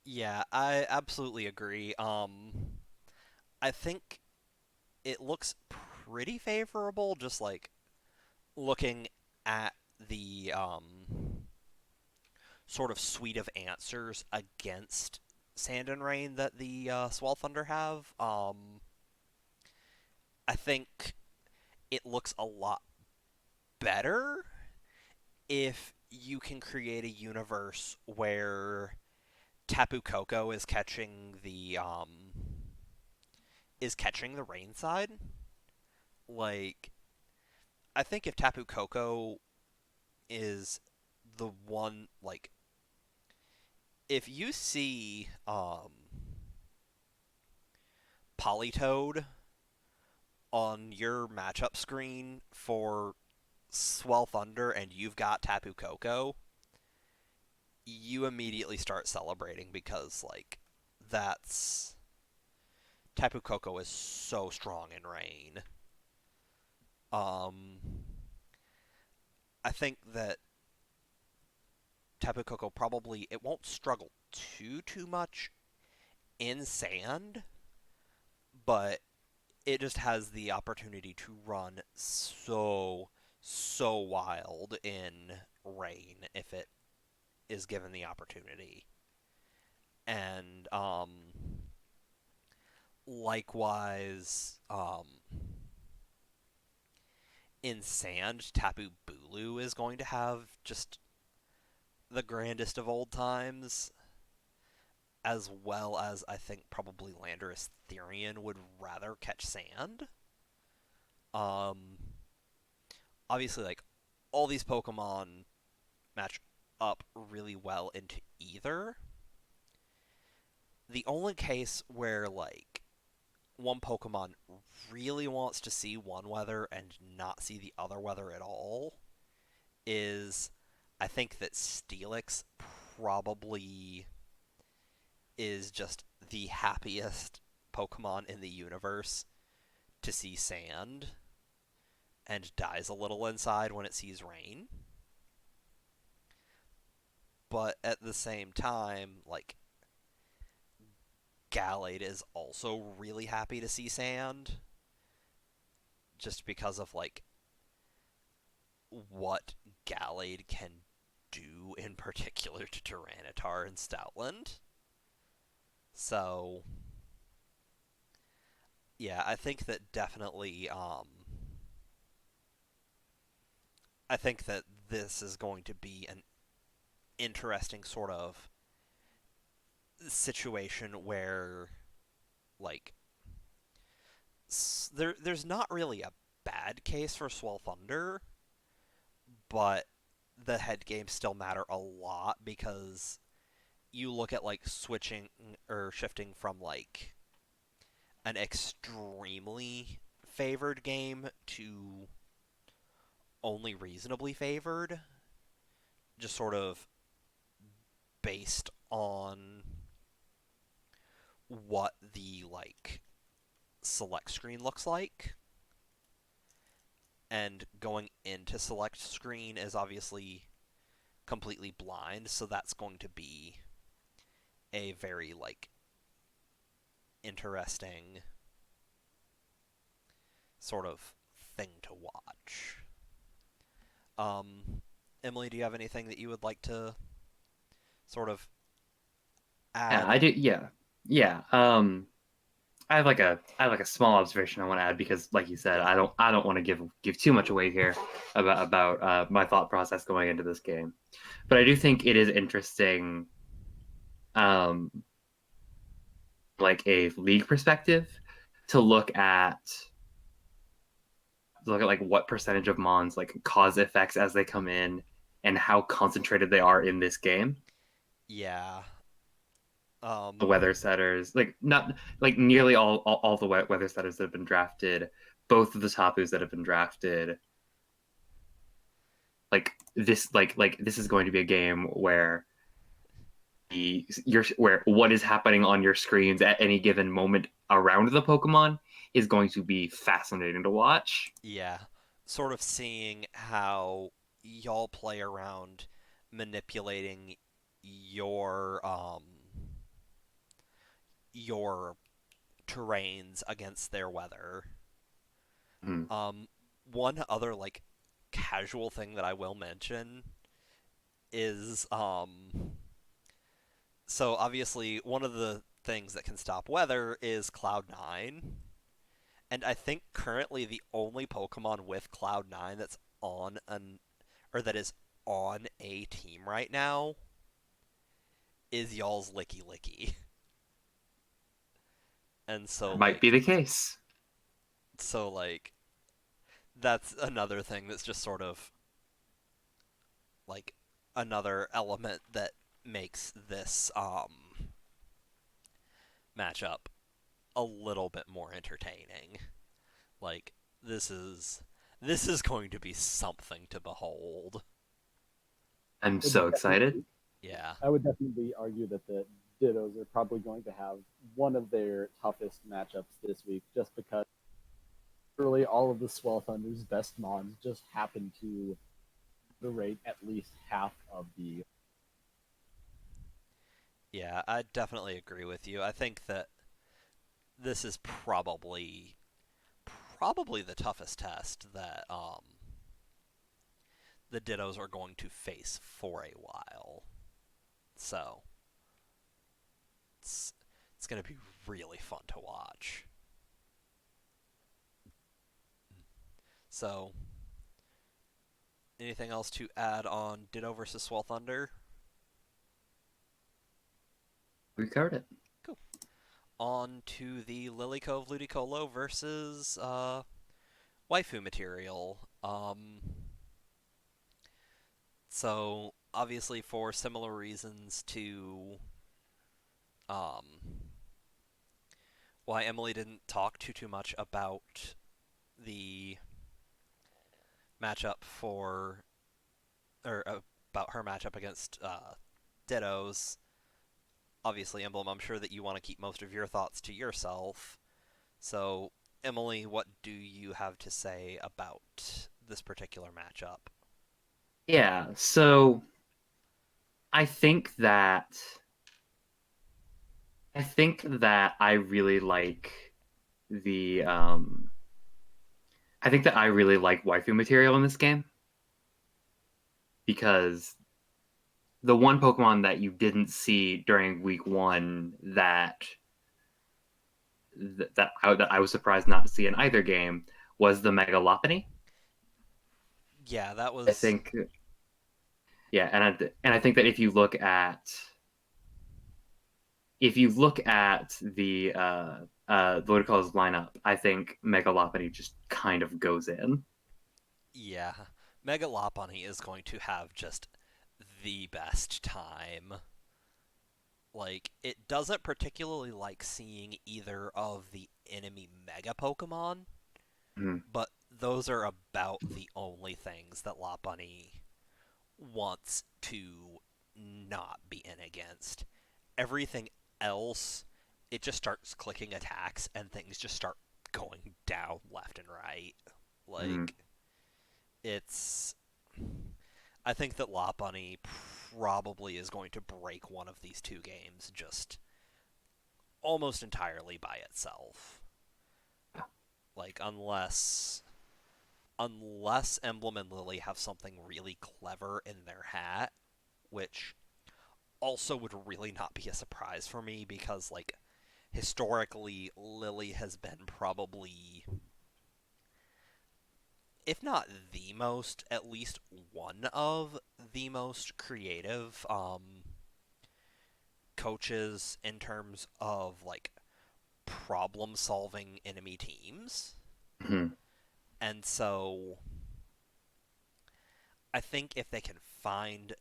Yeah, I absolutely agree. I think it looks pretty favorable, just like looking at the sort of suite of answers against Sand and Rain that the Swell Thunder have. I think it looks a lot better if you can create a universe where Tapu Koko is catching the rain side. Like, I think if Tapu Koko is the one, like, if you see Politoed on your matchup screen for Swell Thunder and you've got Tapu Koko, you immediately start celebrating because, like, that's Tapu Koko is so strong in rain. Um, I think that Tapu Koko probably it won't struggle too much in sand, but it just has the opportunity to run so wild in rain if it is given the opportunity. And likewise, in sand, Tapu Bulu is going to have just the grandest of old times, as well as I think probably Landorus Therian would rather catch sand. Um, Obviously, like all these Pokemon match up really well into either. The only case where like one Pokemon really wants to see one weather and not see the other weather at all is I think that Steelix probably is just the happiest Pokemon in the universe to see sand and dies a little inside when it sees rain. But at the same time, like, Gallade is also really happy to see sand just because of, like, what Gallade can do in particular to Tyranitar and Stoutland. So, yeah, I think that definitely, I think that this is going to be an interesting sort of situation where like there's not really a bad case for Swell Thunder, but the head games still matter a lot because you look at like switching or shifting from like an extremely favored game to only reasonably favored, just sort of based on what the like select screen looks like. And going into select screen is obviously completely blind, so that's going to be a very like interesting sort of thing to watch. Emily, do you have anything that you would like to sort of Yeah, I add? do. Yeah, yeah. I have like a small observation I want to add because, like you said, Yeah, I don't want to give too much away here about my thought process going into this game, but I do think it is interesting, um, like a league perspective, to look at like what percentage of mons like cause effects as they come in and how concentrated they are in this game. yeah. The weather setters, like not like nearly all the weather setters that have been drafted, both of the tapus that have been drafted, like this is going to be a game where where what is happening on your screens at any given moment around the Pokemon is going to be fascinating to watch. Yeah, sort of seeing how y'all play around manipulating your your terrains against their weather. Hmm. Um, One other like casual thing that I will mention is so obviously one of the things that can stop weather is Cloud9, and I think currently the only Pokemon with Cloud9 that's on an or that is on a team right now is y'all's Licky Licky. And That might be the case. so like that's another thing that's just sort of like another element that makes this matchup a little bit more entertaining. Like this is going to be something to behold. I'm Would so excited. definitely, Yeah. I would definitely argue that the Dittos are probably going to have one of their toughest matchups this week, just because really all of the Swell Thunder's best mons just happen to rate at least half of the. Yeah, I definitely agree with you. I think that this is probably the toughest test that the Dittos are going to face for a while. So it's it's going to be really fun to watch. So anything else to add on Ditto versus Swell Thunder? We covered it. Cool. On to the Lilycove Ludicolo versus Waifu material. So obviously for similar reasons to um, why Emily didn't talk too much about the matchup for or about her matchup against Dittos. Obviously, Emblem, I'm sure that you want to keep most of your thoughts to yourself. So, Emily, what do you have to say about this particular matchup? Yeah, so I think that I think that I really like the I think that I really like waifu material in this game because the one Pokemon that you didn't see during week one that I was surprised not to see in either game was the Megalopony. Yeah, that I was think, yeah, and I think that if you look at if you look at the Ludicolo's lineup, I think Megalopony just kind of goes in. Yeah, Megalopony is going to have just the best time. Like, it doesn't particularly like seeing either of the enemy Mega Pokemon, Mhm. but those are about the only things that Lopunny wants to not be in against. Everything else, it just starts clicking attacks and things just start going down left and right. Mhm. Like, it's. I think that Lopunny probably is going to break one of these two games just almost entirely by itself. Like, unless Emblem and Lily have something really clever in their hat, which also would really not be a surprise for me because, like, historically, Lily has been probably, if not the most, at least one of the most creative coaches in terms of, like, problem solving enemy teams. Mhm. And so I think if they can find,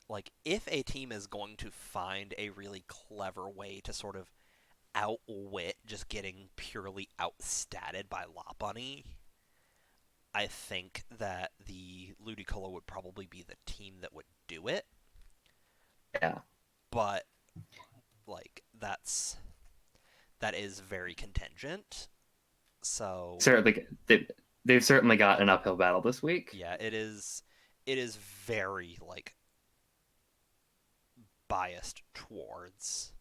like, if a team is going to find a really clever way to sort of outwit just getting purely outstatted by Lopunny, I think that the Ludicolo would probably be the team that would do it. Yeah, But, like, that is very contingent. So certainly they've certainly got an uphill battle this week. yeah, it is very, like, biased towards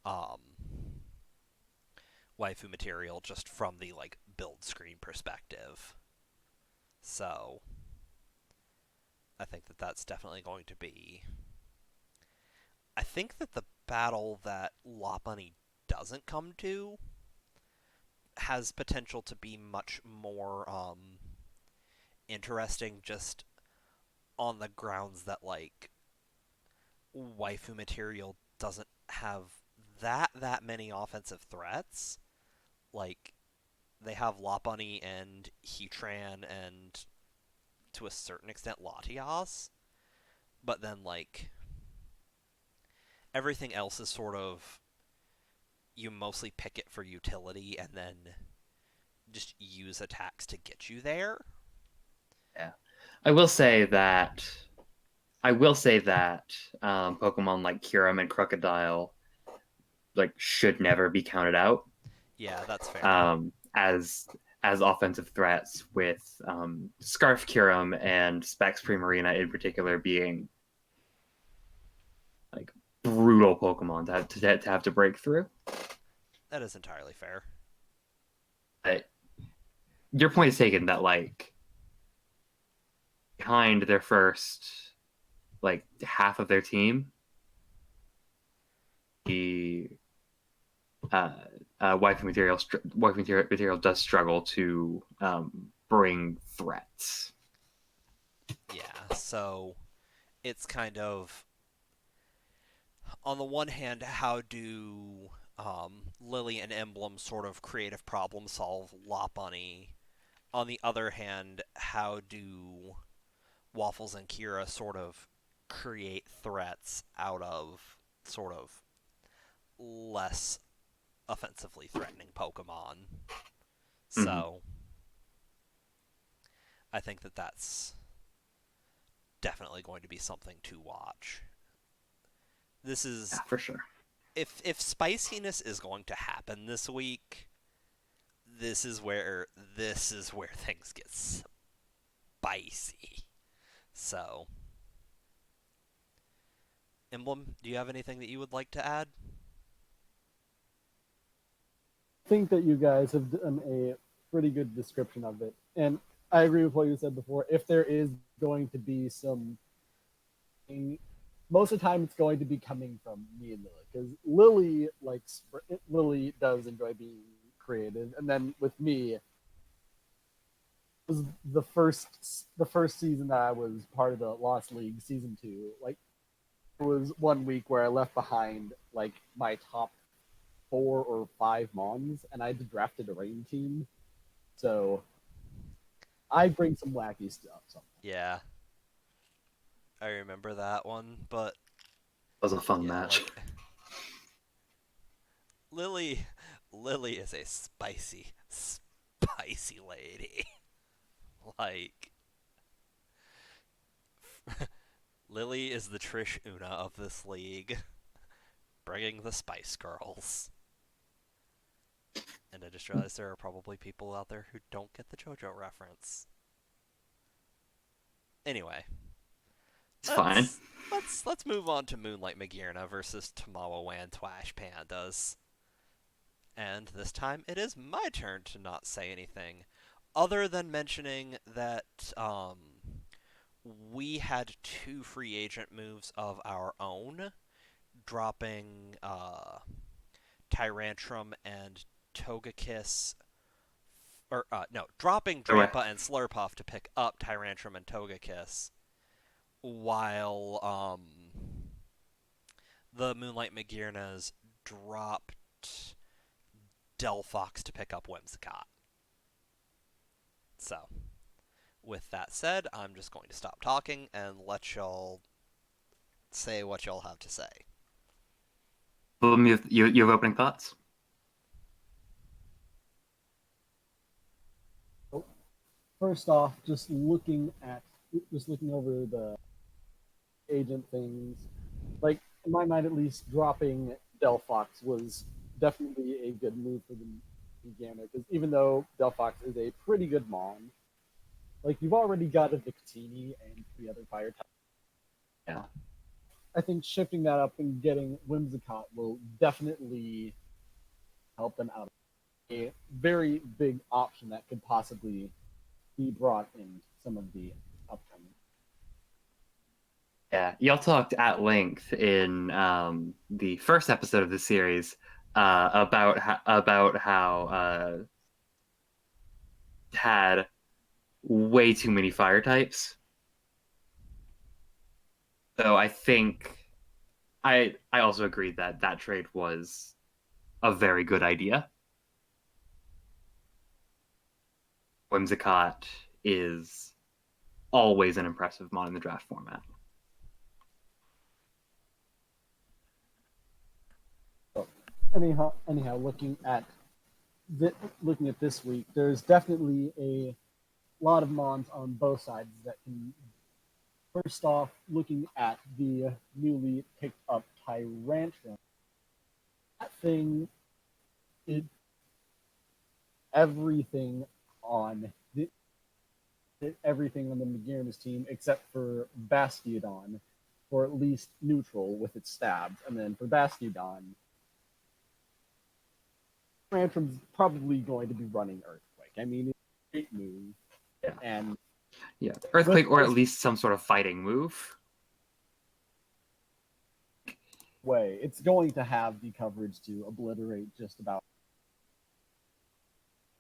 um waifu material just from the, like, build screen perspective. So I think that that's definitely going to be. I think that the battle that Lopunny doesn't come to has potential to be much more interesting just on the grounds that, like, waifu material doesn't have that many offensive threats. Like, they have Lopunny and Heatran and to a certain extent Latias, but then, like, everything else is sort of, you mostly pick it for utility and then just use attacks to get you there. Yeah, I will say that Pokemon like Kyurem and Crocodile like should never be counted out Yeah, that's fair. um, as offensive threats, with Scarf Kyurem and Specs Primarina in particular being like brutal Pokemon to have to break through. That is entirely fair. But your point is taken that like behind their first like half of their team, the uh, waifu material does struggle to bring threats. Yeah, so it's kind of, on the one hand, how do Lily and Emblem sort of creative problem solve Lopunny? On the other hand, how do Waffles and Kira sort of create threats out of sort of less offensively threatening Pokemon? Mm-hmm. So I think that that's definitely going to be something to watch. This Yeah, is, for sure. if spiciness is going to happen this week, this is where things get spicy. So, Emblem, do you have anything that you would like to add? I think that you guys have done a pretty good description of it. And I agree with what you said before. If there is going to be some, most of the time it's going to be coming from me and Lily, because Lily does enjoy being creative, and then with me, it was the first season that I was part of the Lost League season 2. Like, It was one week where I left behind like my top 4 or 5 Mons, and I drafted a rain team. So I bring some wacky stuff sometimes. Yeah, I remember that one, but It was a fun yeah, match. like Lily, Lily is a spicy, spicy lady. Like Lily is the Trish Una of this league, bringing the Spice Girls. And I just realized there are probably people out there who don't get the JoJo reference. Anyway, It's fine. let's move on to Moonlight Magearna versus Tomowwowwand Twash Panduhs. And this time it is my turn to not say anything, other than mentioning that we had 2 free agent moves of our own, dropping Tyrantrum and Togekiss, or no, dropping Either way. Drampa and Slurpuff to pick up Tyrantrum and Togekiss, while the Moonlight Magearnas dropped Delphox to pick up Whimsicott. So, with that said, I'm just going to stop talking and let y'all say what y'all have to say. You have opening thoughts? First off, just looking over the agent things, like in my mind at least, dropping Delphox was definitely a good move for the Gamma, because even though Delphox is a pretty good Mon, like you've already got a Victini and 3 other fire types. Yeah. I think shifting that up and getting Whimsicott will definitely help them out. A very big option that could possibly be brought in some of the upcoming. Yeah, y'all talked at length in the first episode of the series about how had way too many fire types. So I think I also agree that that trade was a very good idea. Whimsicott is always an impressive mod in the draft format. So, anyhow, looking at this week, there's definitely a lot of mons on both sides that can. First off, looking at the newly picked up Tyrantrum, that thing, it everything on the everything on the Magearna's team except for Bastiodon, or at least neutral with its stabs, and then for Bastiodon, Tantrum's probably going to be running Earthquake. I mean, it's a great move. Yeah. And yeah, Earthquake or at least some sort of fighting move. Way, it's going to have the coverage to obliterate just about.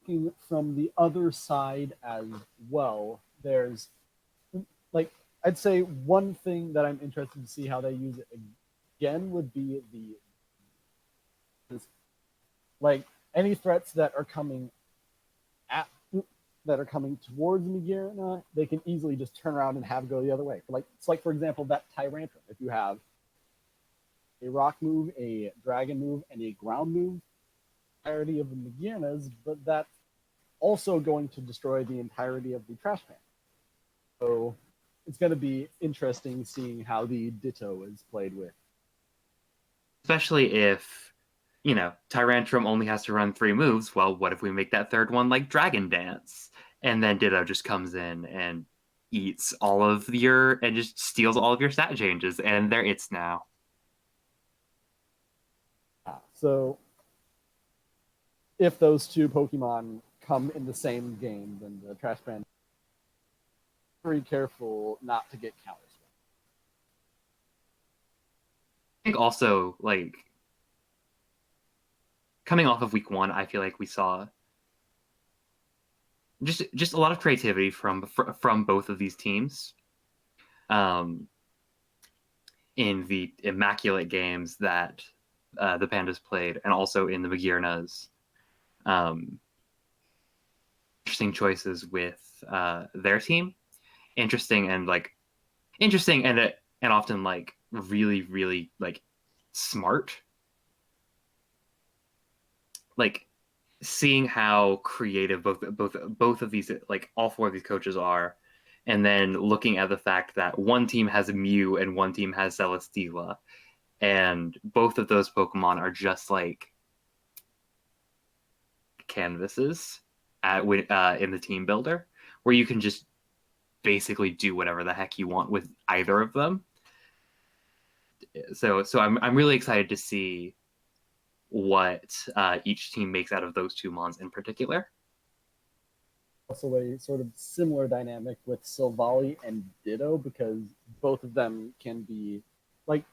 Looking from the other side as well, there's like I'd say one thing that I'm interested to see how they use it again would be like any threats that are coming towards Magearna, they can easily just turn around and have go the other way. It's like for example that Tyrantrum. If you have a rock move, a dragon move, and a ground move, entirety of the Magearnas, but that's also going to destroy the entirety of the trash pan. So it's going to be interesting seeing how the Ditto is played with. Especially if, Tyrantrum only has to run 3 moves. Well, what if we make that third one like Dragon Dance? And then Ditto just comes in and eats and just steals all of your stat changes, and there it's now. So if those 2 Pokemon come in the same game, then the trash pan, very careful not to get counters. I think also, coming off of week 1, I feel like we saw just a lot of creativity from both of these teams. in the immaculate games that the Pandas played, and also in the Magearnas. Interesting choices with their team. Interesting and often like really really like smart. Like seeing how creative both of these, like all four of these coaches are, and then looking at the fact that one team has a Mew and one team has Celesteela, and both of those Pokemon are just like canvases in the team builder, where you can just basically do whatever the heck you want with either of them. So I'm really excited to see what each team makes out of those two mons in particular. Also, a sort of similar dynamic with Silvally and Ditto, because both of them can be like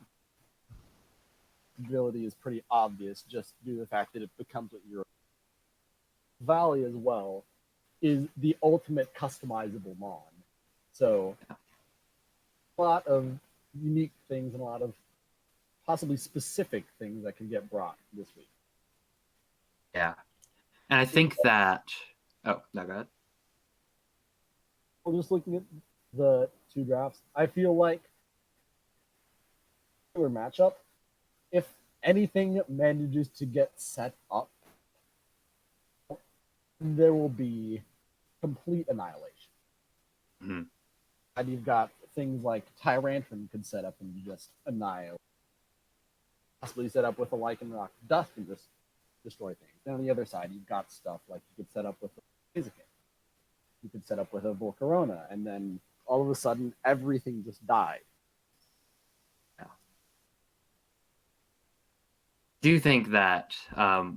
ability is pretty obvious just due to the fact that it becomes what you're. Valley as well is the ultimate customizable mon. So a lot of unique things and a lot of possibly specific things that can get brought this week. Yeah. And I think that oh, no, go ahead. Well, just looking at the two drafts, I feel like matchup, if anything manages to get set up, there will be complete annihilation. Mm-hmm. And you've got things like Tyrantrum could set up and just annihilate. Possibly set up with a Lycanroc Dust and just destroy things. Then on the other side, you've got stuff like you could set up with a Blaziken. You could set up with a Volcarona, and then all of a sudden, everything just died. Yeah. Do you think that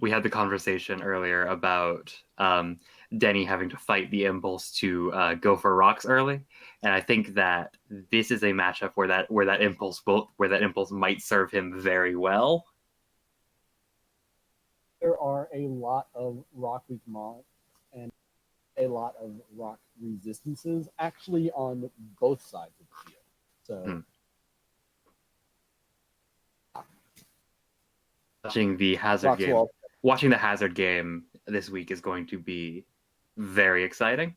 we had the conversation earlier about Denny having to fight the impulse to go for rocks early, and I think that this is a matchup where that impulse might serve him very well. There are a lot of rock weak mons and a lot of rock resistances actually on both sides of the field. So watching the hazard game this week is going to be very exciting.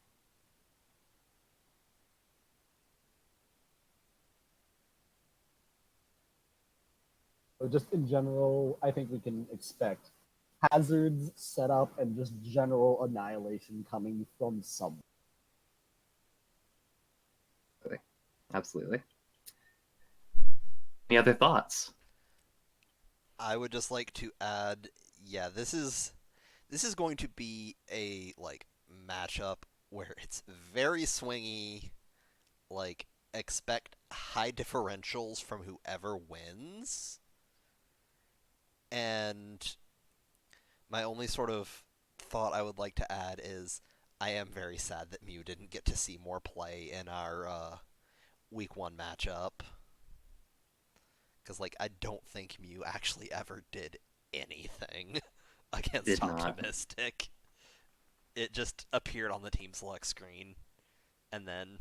So just in general, I think we can expect hazards set up and just general annihilation coming from somewhere. Absolutely. Any other thoughts? I would just like to add, yeah, this is going to be a like matchup where it's very swingy, like expect high differentials from whoever wins. And my only sort of thought I would like to add is I am very sad that Mew didn't get to see more play in our week 1 matchup. Because, like, I don't think Mew actually ever did anything against Optimistic. It just appeared on the team select screen, and then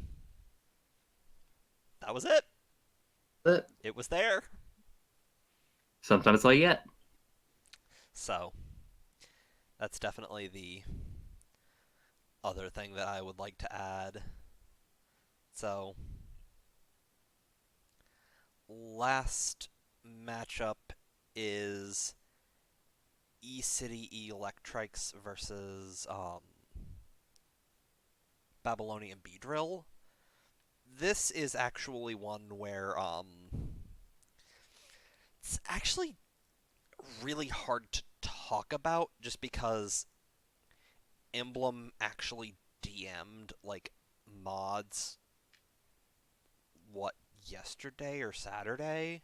that was it. It was there. Sometimes it's all you get. So, that's definitely the other thing that I would like to add. So, last matchup is E-City Electrikes versus Babylonian Beedrill. This is actually one where it's actually really hard to talk about just because Emblem actually DM'd like mods yesterday or Saturday,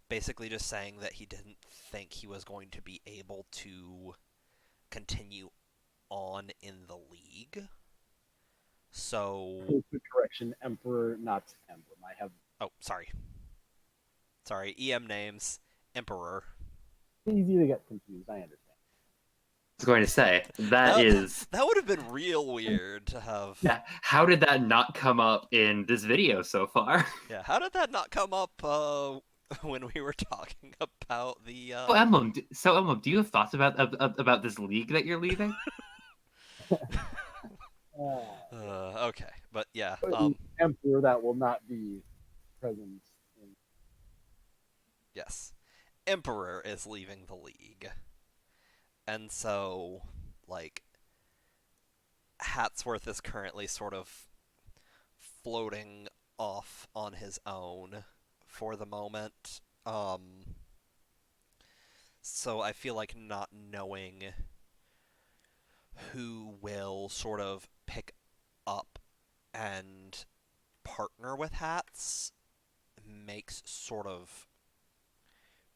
basically just saying that he didn't think he was going to be able to continue on in the league. So, quick correction, Emperor, not Emblem. I have. Oh, sorry, EM names, Emperor. Easy to get confused. I understand. was going to say that That is that would have been real weird to have. yeah. How did that not come up in this video so far? Yeah, how did that not come up when we were talking about the Emblem, do you have thoughts about this league that you're leaving? okay, but yeah, Emperor that will not be present in. yes. Emperor is leaving the league. And so like Hatsworth is currently sort of floating off on his own for the moment. So I feel like not knowing who will sort of pick up and partner with Hats makes sort of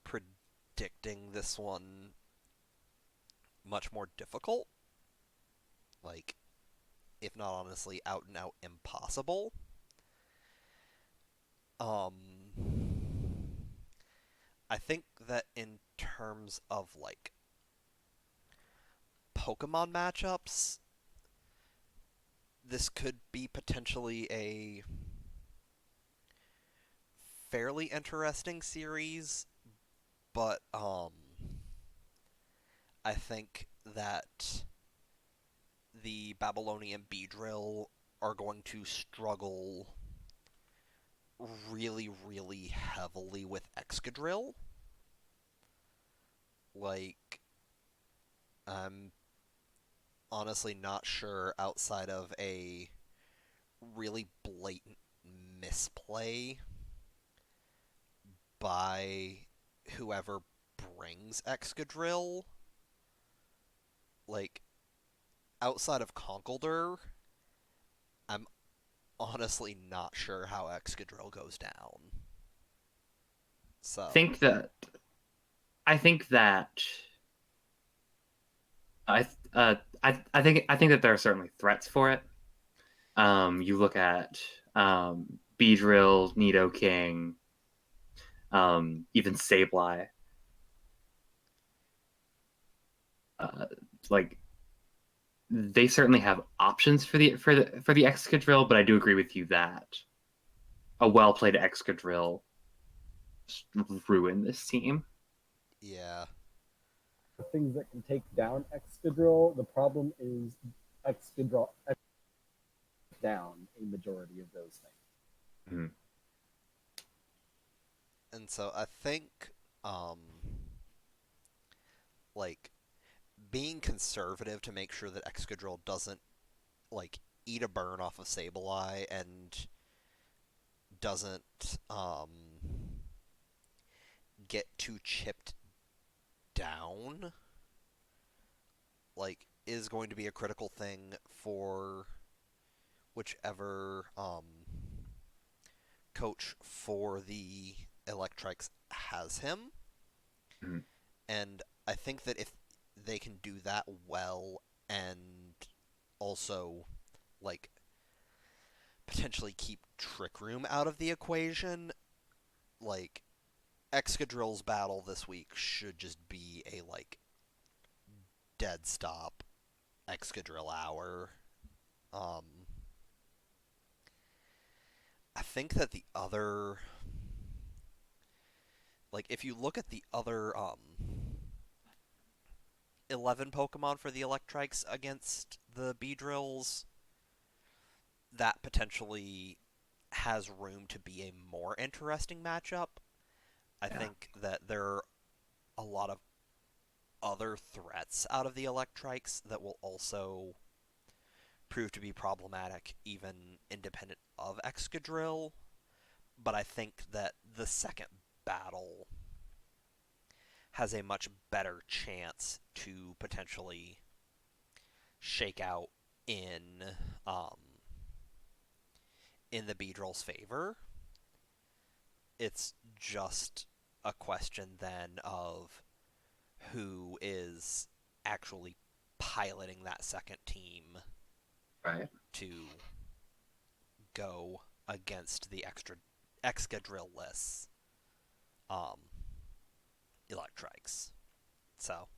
predicting this one much more difficult. Like, if not honestly out and out impossible. Um, I think that in terms of like Pokemon matchups, this could be potentially a fairly interesting series, but I think that the Babylonian Beedrill are going to struggle really, really heavily with Excadrill. Like, I'm honestly not sure outside of a really blatant misplay by whoever brings Excadrill. Like, outside of Conkeldurr, I'm honestly not sure how Excadrill goes down. So, think that I think that I I think that there are certainly threats for it. You look at Beedrill, Nidoking, even Sableye. Uh, like they certainly have options for the Excadrill, but I do agree with you that a well played Excadrill ruin this team. yeah. Things that can take down Excadrill. The problem is Excadrill down a majority of those things. Mm-hmm. And so I think, um, like, being conservative to make sure that Excadrill doesn't, like, eat a burn off of Sableye and doesn't, get too chipped down, like, is going to be a critical thing for whichever, coach for the Electrikes has him. Mm-hmm. And I think that if they can do that well and also, like, potentially keep Trick Room out of the equation, like, Excadrill's battle this week should just be a, like, dead stop Excadrill hour. Um, I think that the other, like, if you look at the other 11 Pokemon for the Electrikes against the Beedrills, that potentially has room to be a more interesting matchup. I Yeah. think that there are a lot of other threats out of the Electrikes that will also prove to be problematic, even independent of Excadrill. But I think that the second battle has a much better chance to potentially shake out in um, in the Beedrill's favor. It's just a question then of who is actually piloting that second team Right. to go against the Excadrill-less um, Electrikes. So,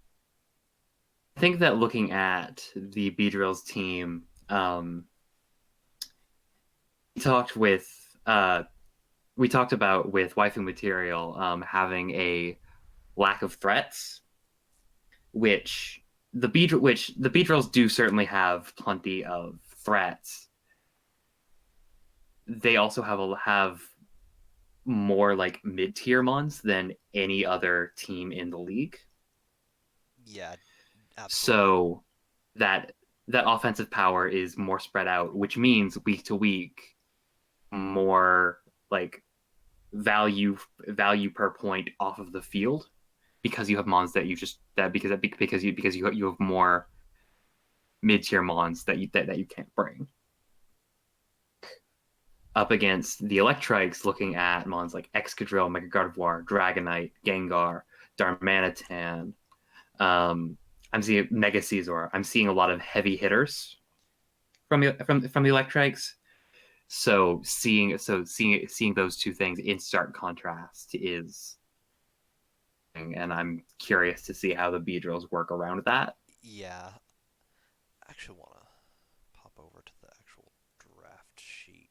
I think that looking at the Beedrills team, we talked with we talked about with Waifu material having a lack of threats, which the Beedrills do certainly have plenty of threats. They also have more like mid tier mons than any other team in the league. Yeah, absolutely. So that that offensive power is more spread out, which means week to week more like value per point off of the field because you have mons that you just that because you have more mid tier mons that you can't bring up against the Electrikes, looking at mons like Excadrill, Mega Gardevoir, Dragonite, Gengar, Darmanitan. I'm seeing Mega Caesar. I'm seeing a lot of heavy hitters from the Electrikes. Seeing those two things in stark contrast is, and I'm curious to see how the Beedrills work around that. Yeah, I actually want to pop over to the actual draft sheet.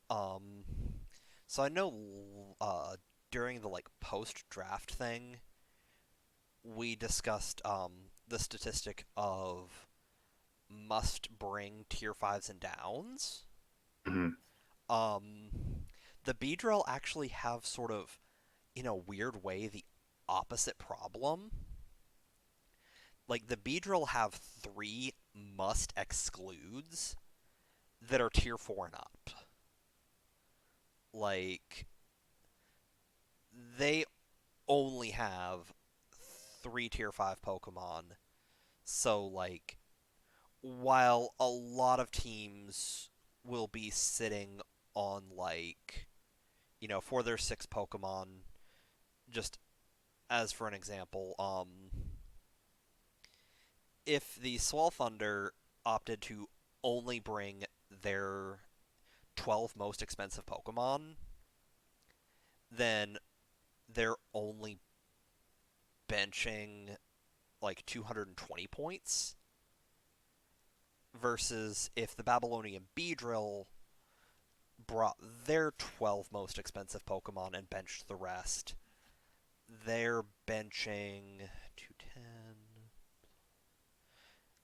Um, so I know during the like post-draft thing, we discussed the statistic of must bring tier fives and downs. Mhm. Um, the Beedrill actually have sort of, in a weird way, the opposite problem. Like the Beedrill have three must excludes that are tier four and up. Like they only have three tier five Pokemon. So like while a lot of teams will be sitting on like for their six Pokemon, just as for an example, if the Swell Thunder opted to only bring their 12 most expensive Pokemon, then they're only benching like 220 points. Versus if the Babylonian Beedrill brought their 12 most expensive Pokemon and benched the rest, they're benching 210.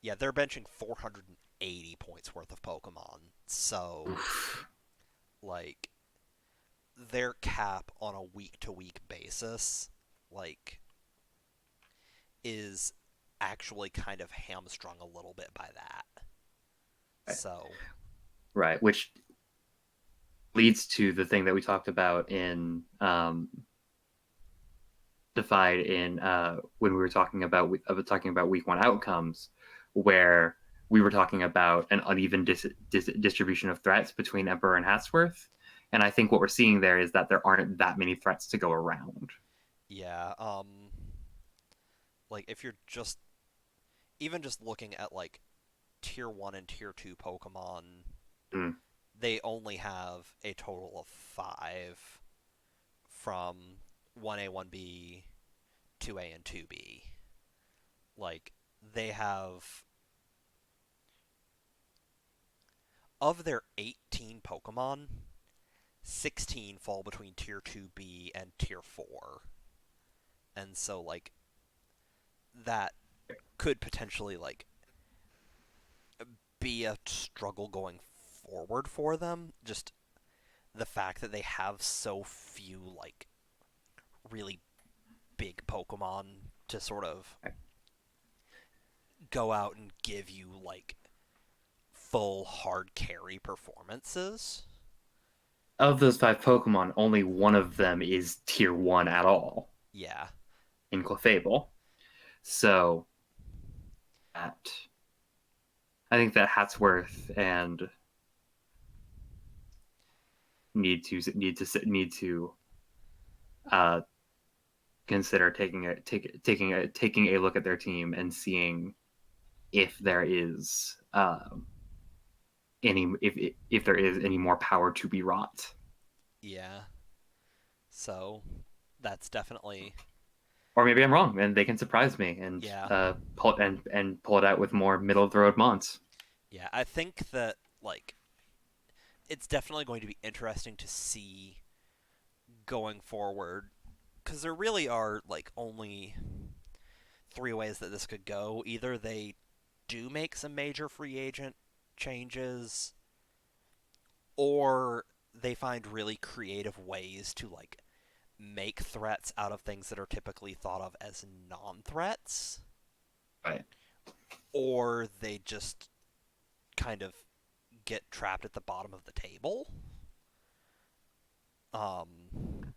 Yeah, they're benching 480 points worth of Pokemon. So, Oof. like, their cap on a week to week basis, like, is actually kind of hamstrung a little bit by that. So, Right, which leads to the thing that we talked about in Defied in when we were talking about week one outcomes, where we were talking about an uneven distribution of threats between Emperor and Hatsworth. And I think what we're seeing there is that there aren't that many threats to go around. yeah, like if you're just even just looking at like tier 1 and tier 2 Pokemon, Mm. they only have a total of 5 from 1A, 1B, 2A, and 2B. Like, they have. Of their 18 Pokemon, 16 fall between tier 2B and tier 4. And so, like, that could potentially, like, be a struggle going forward for them. Just the fact that they have so few, like, really big Pokemon to sort of go out and give you like full hard carry performances. Of those five Pokemon, only one of them is tier one at all Yeah. in Clefable. So that I think that Hatsworth and need to uh, consider taking a look at their team and seeing if there is any if there is any more power to be wrought. Yeah. So that's definitely Or maybe I'm wrong, and they can surprise me and Yeah, pull it out with more middle of the road mons. yeah. I think that like it's definitely going to be interesting to see going forward because there really are like only three ways that this could go. Either they do make some major free agent changes, or they find really creative ways to like make threats out of things that are typically thought of as non-threats, Right. or they just kind of get trapped at the bottom of the table. Um,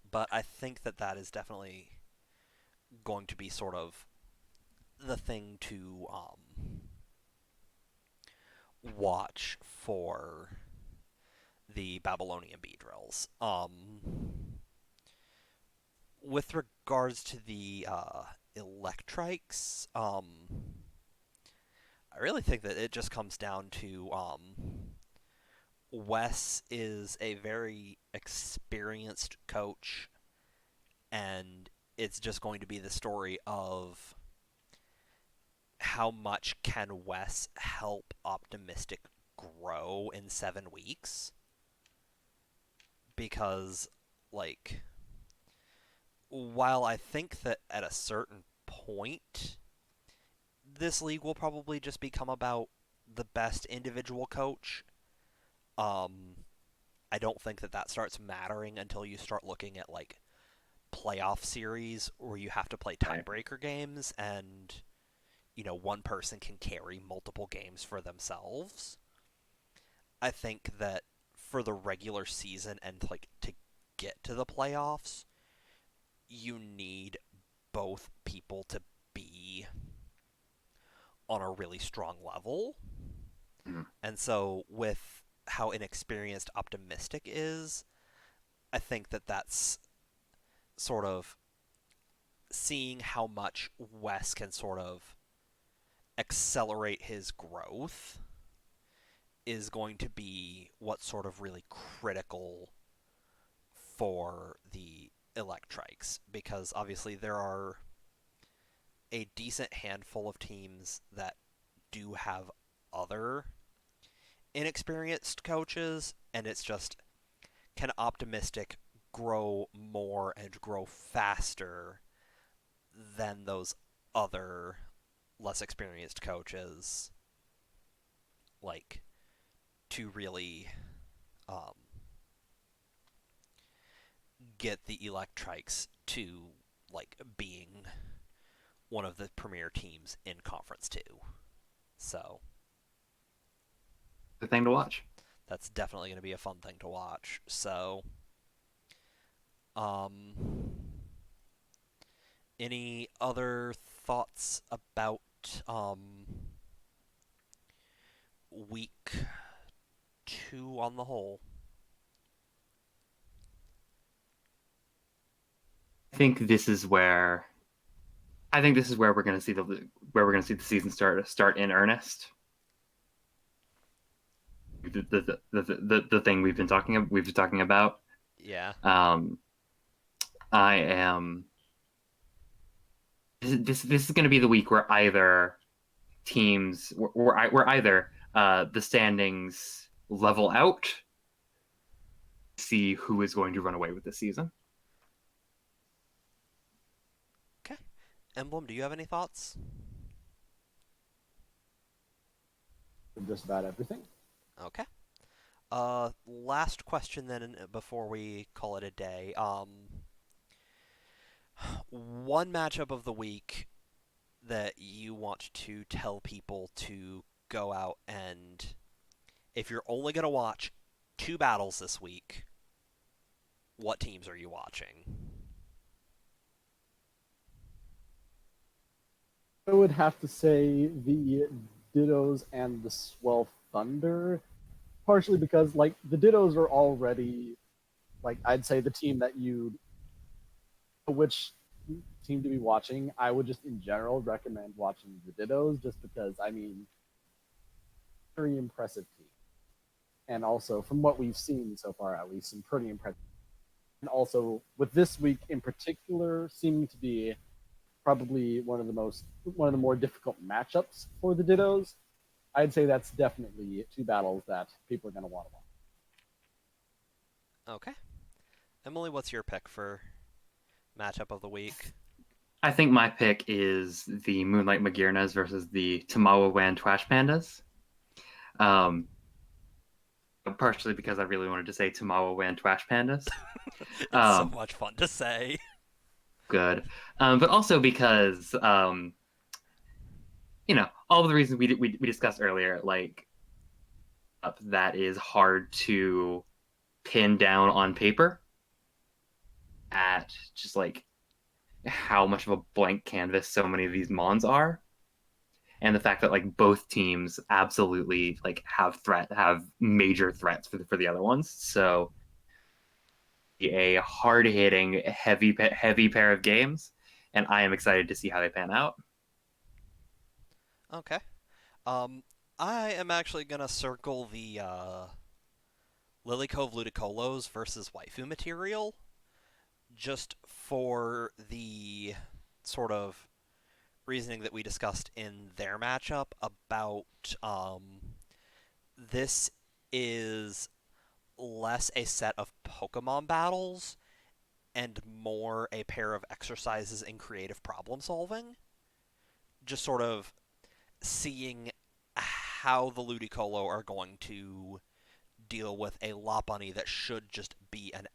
but I think that that is definitely going to be sort of the thing to watch for the Babylonian Beedrills. With regards to the Electrikes, I really think that it just comes down to Wes is a very experienced coach, and it's just going to be the story of how much can Wes help Optimistic grow in 7 weeks. Because, like, while I think that at a certain point, this league will probably just become about the best individual coach. Um, I don't think that that starts mattering until you start looking at like playoff series where you have to play Right. tiebreaker games, and one person can carry multiple games for themselves. I think that for the regular season and like to get to the playoffs, you need both people to be on a really strong level. Mhm. And so with how inexperienced Optimistic is, I think that that's sort of seeing how much Wes can sort of accelerate his growth is going to be what's sort of really critical for the Electrikes, because obviously there are a decent handful of teams that do have other inexperienced coaches, and it's just, can Optimistic grow more and grow faster than those other less experienced coaches, like, to really um, get the Electrikes to like being one of the premier teams in Conference 2. So The thing to watch. that's definitely going to be a fun thing to watch. So, um, any other thoughts about week 2 on the whole? I think this is where we're going to see the season start in earnest. The thing we've been talking about. Yeah. Um, I am. This is going to be the week where either where either the standings level out, see who is going to run away with the season. Okay. Emblem, do you have any thoughts? Just about everything. Okay. Last question then before we call it a day. One matchup of the week that you want to tell people to go out and, if you're only going to watch 2 battles this week, what teams are you watching? I would have to say the Dittos and the Swell Thunder, partially because like the Dittos are already like I'd say the team that you which team to be watching. I would just in general recommend watching the Dittos just because I mean very impressive team. And also from what we've seen so far at least some pretty impressive And also, with this week in particular seeming to be probably one of the more difficult matchups for the Dittos, I'd say that's definitely two battles that people are going to want to watch. Okay. Emily, what's your pick for matchup of the week? I think my pick is the Moonlight Magearnas versus the Tomowwowwand Twash Pandas. Um, partially because I really wanted to say Tomowwowwand Twash Pandas. It's so Um, much fun to say. good. But also because, all of the reasons we discussed earlier, like, that is hard to pin down on paper at just like how much of a blank canvas so many of these mons are, and the fact that like both teams absolutely like have major threats for the other ones. So a hard hitting heavy pair of games, and I am excited to see how they pan out. Okay. Um, I am actually gonna circle the Lilycove Ludicolos versus Waifu material, just for the sort of reasoning that we discussed in their matchup about this is less a set of Pokemon battles and more a pair of exercises in creative problem solving. Just sort of seeing how the Ludicolo are going to deal with a Lopunny that should just be an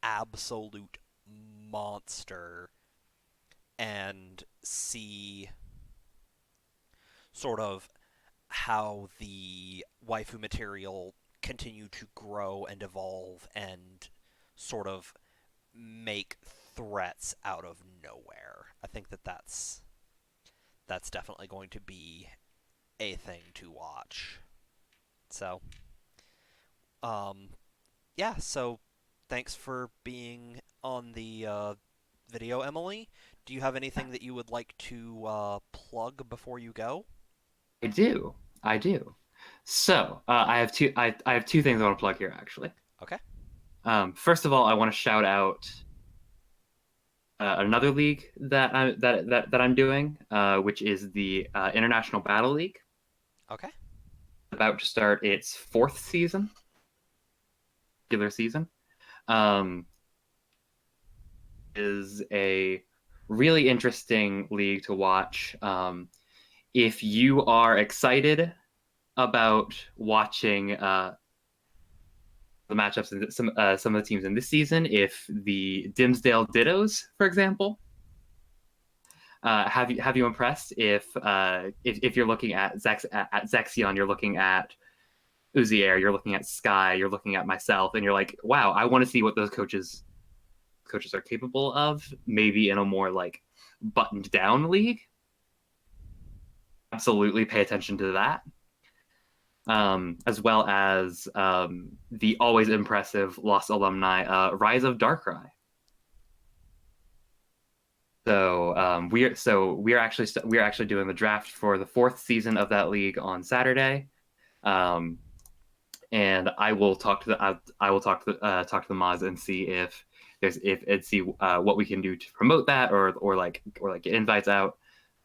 absolute monster, and see sort of how the waifu material continue to grow and evolve and sort of make threats out of nowhere. I think that that's definitely going to be a thing to watch. So, um, yeah. So, thanks for being on the video, Emily. Do you have anything that you would like to plug before you go? I do, I do. So I have two things I want to plug here actually. Okay. First of all, I want to shout out another league that I'm doing, which is the International Battle League, Okay. about to start its fourth season, regular season. Um, is a really interesting league to watch. If you are excited about watching the matchups and some of the teams in this season, if the Dimmsdale Dittos, for example, have you impressed? If you're looking at Zexion, you're looking at Uzier, you're looking at Sky, you're looking at myself, and you're like, wow, I want to see what those coaches are capable of, maybe in a more like buttoned down league. Absolutely pay attention to that. As well as the always impressive Lost alumni, Rise of Darkrai. We are actually doing the draft for the fourth season of that league on Saturday, and I will talk to the mods and see if what we can do to promote that or get invites out.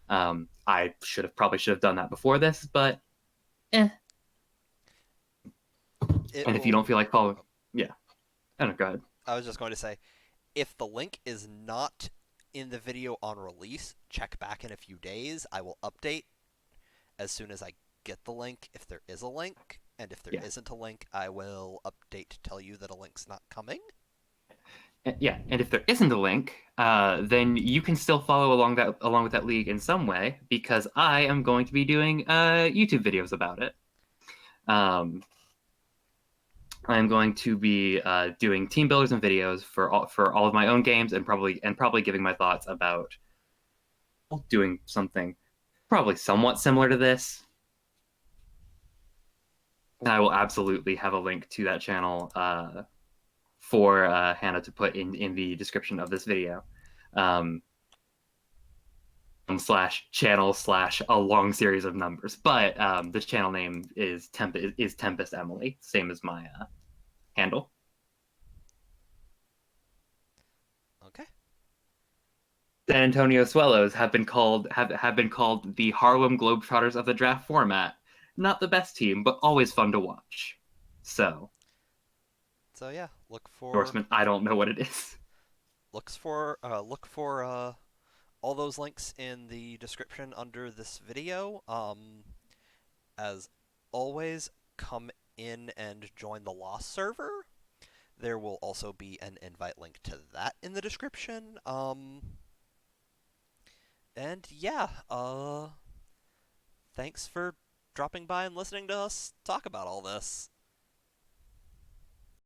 I probably should have done that before this, but and It if you will. don't feel like following, yeah, I don't know, go ahead. I was just going to say, if the link is not in the video on release, check back in a few days. I will update as soon as I get the link, if there is a link, and if there Yeah. isn't a link, I will update to tell you that a link's not coming. Yeah, and if there isn't a link, then you can still follow along with that league in some way, because I am going to be doing YouTube videos about it. I'm going to be doing team builders and videos for all of my own games, and probably giving my thoughts about doing something probably somewhat similar to this. And I will absolutely have a link to that channel for Hannah to put in the description of this video. /channel/ a long series of numbers, but this channel name is Tempest Emily, same as my handle. San Antonio Swallows have been called the Harlem Globetrotters of the draft format. Not the best team, but always fun to watch. So, So yeah, endorsement, I don't know what it is. look for all those links in the description under this video. As always, come in and join the Lost server. There will also be an invite link to that in the description. And yeah, thanks for dropping by and listening to us talk about all this.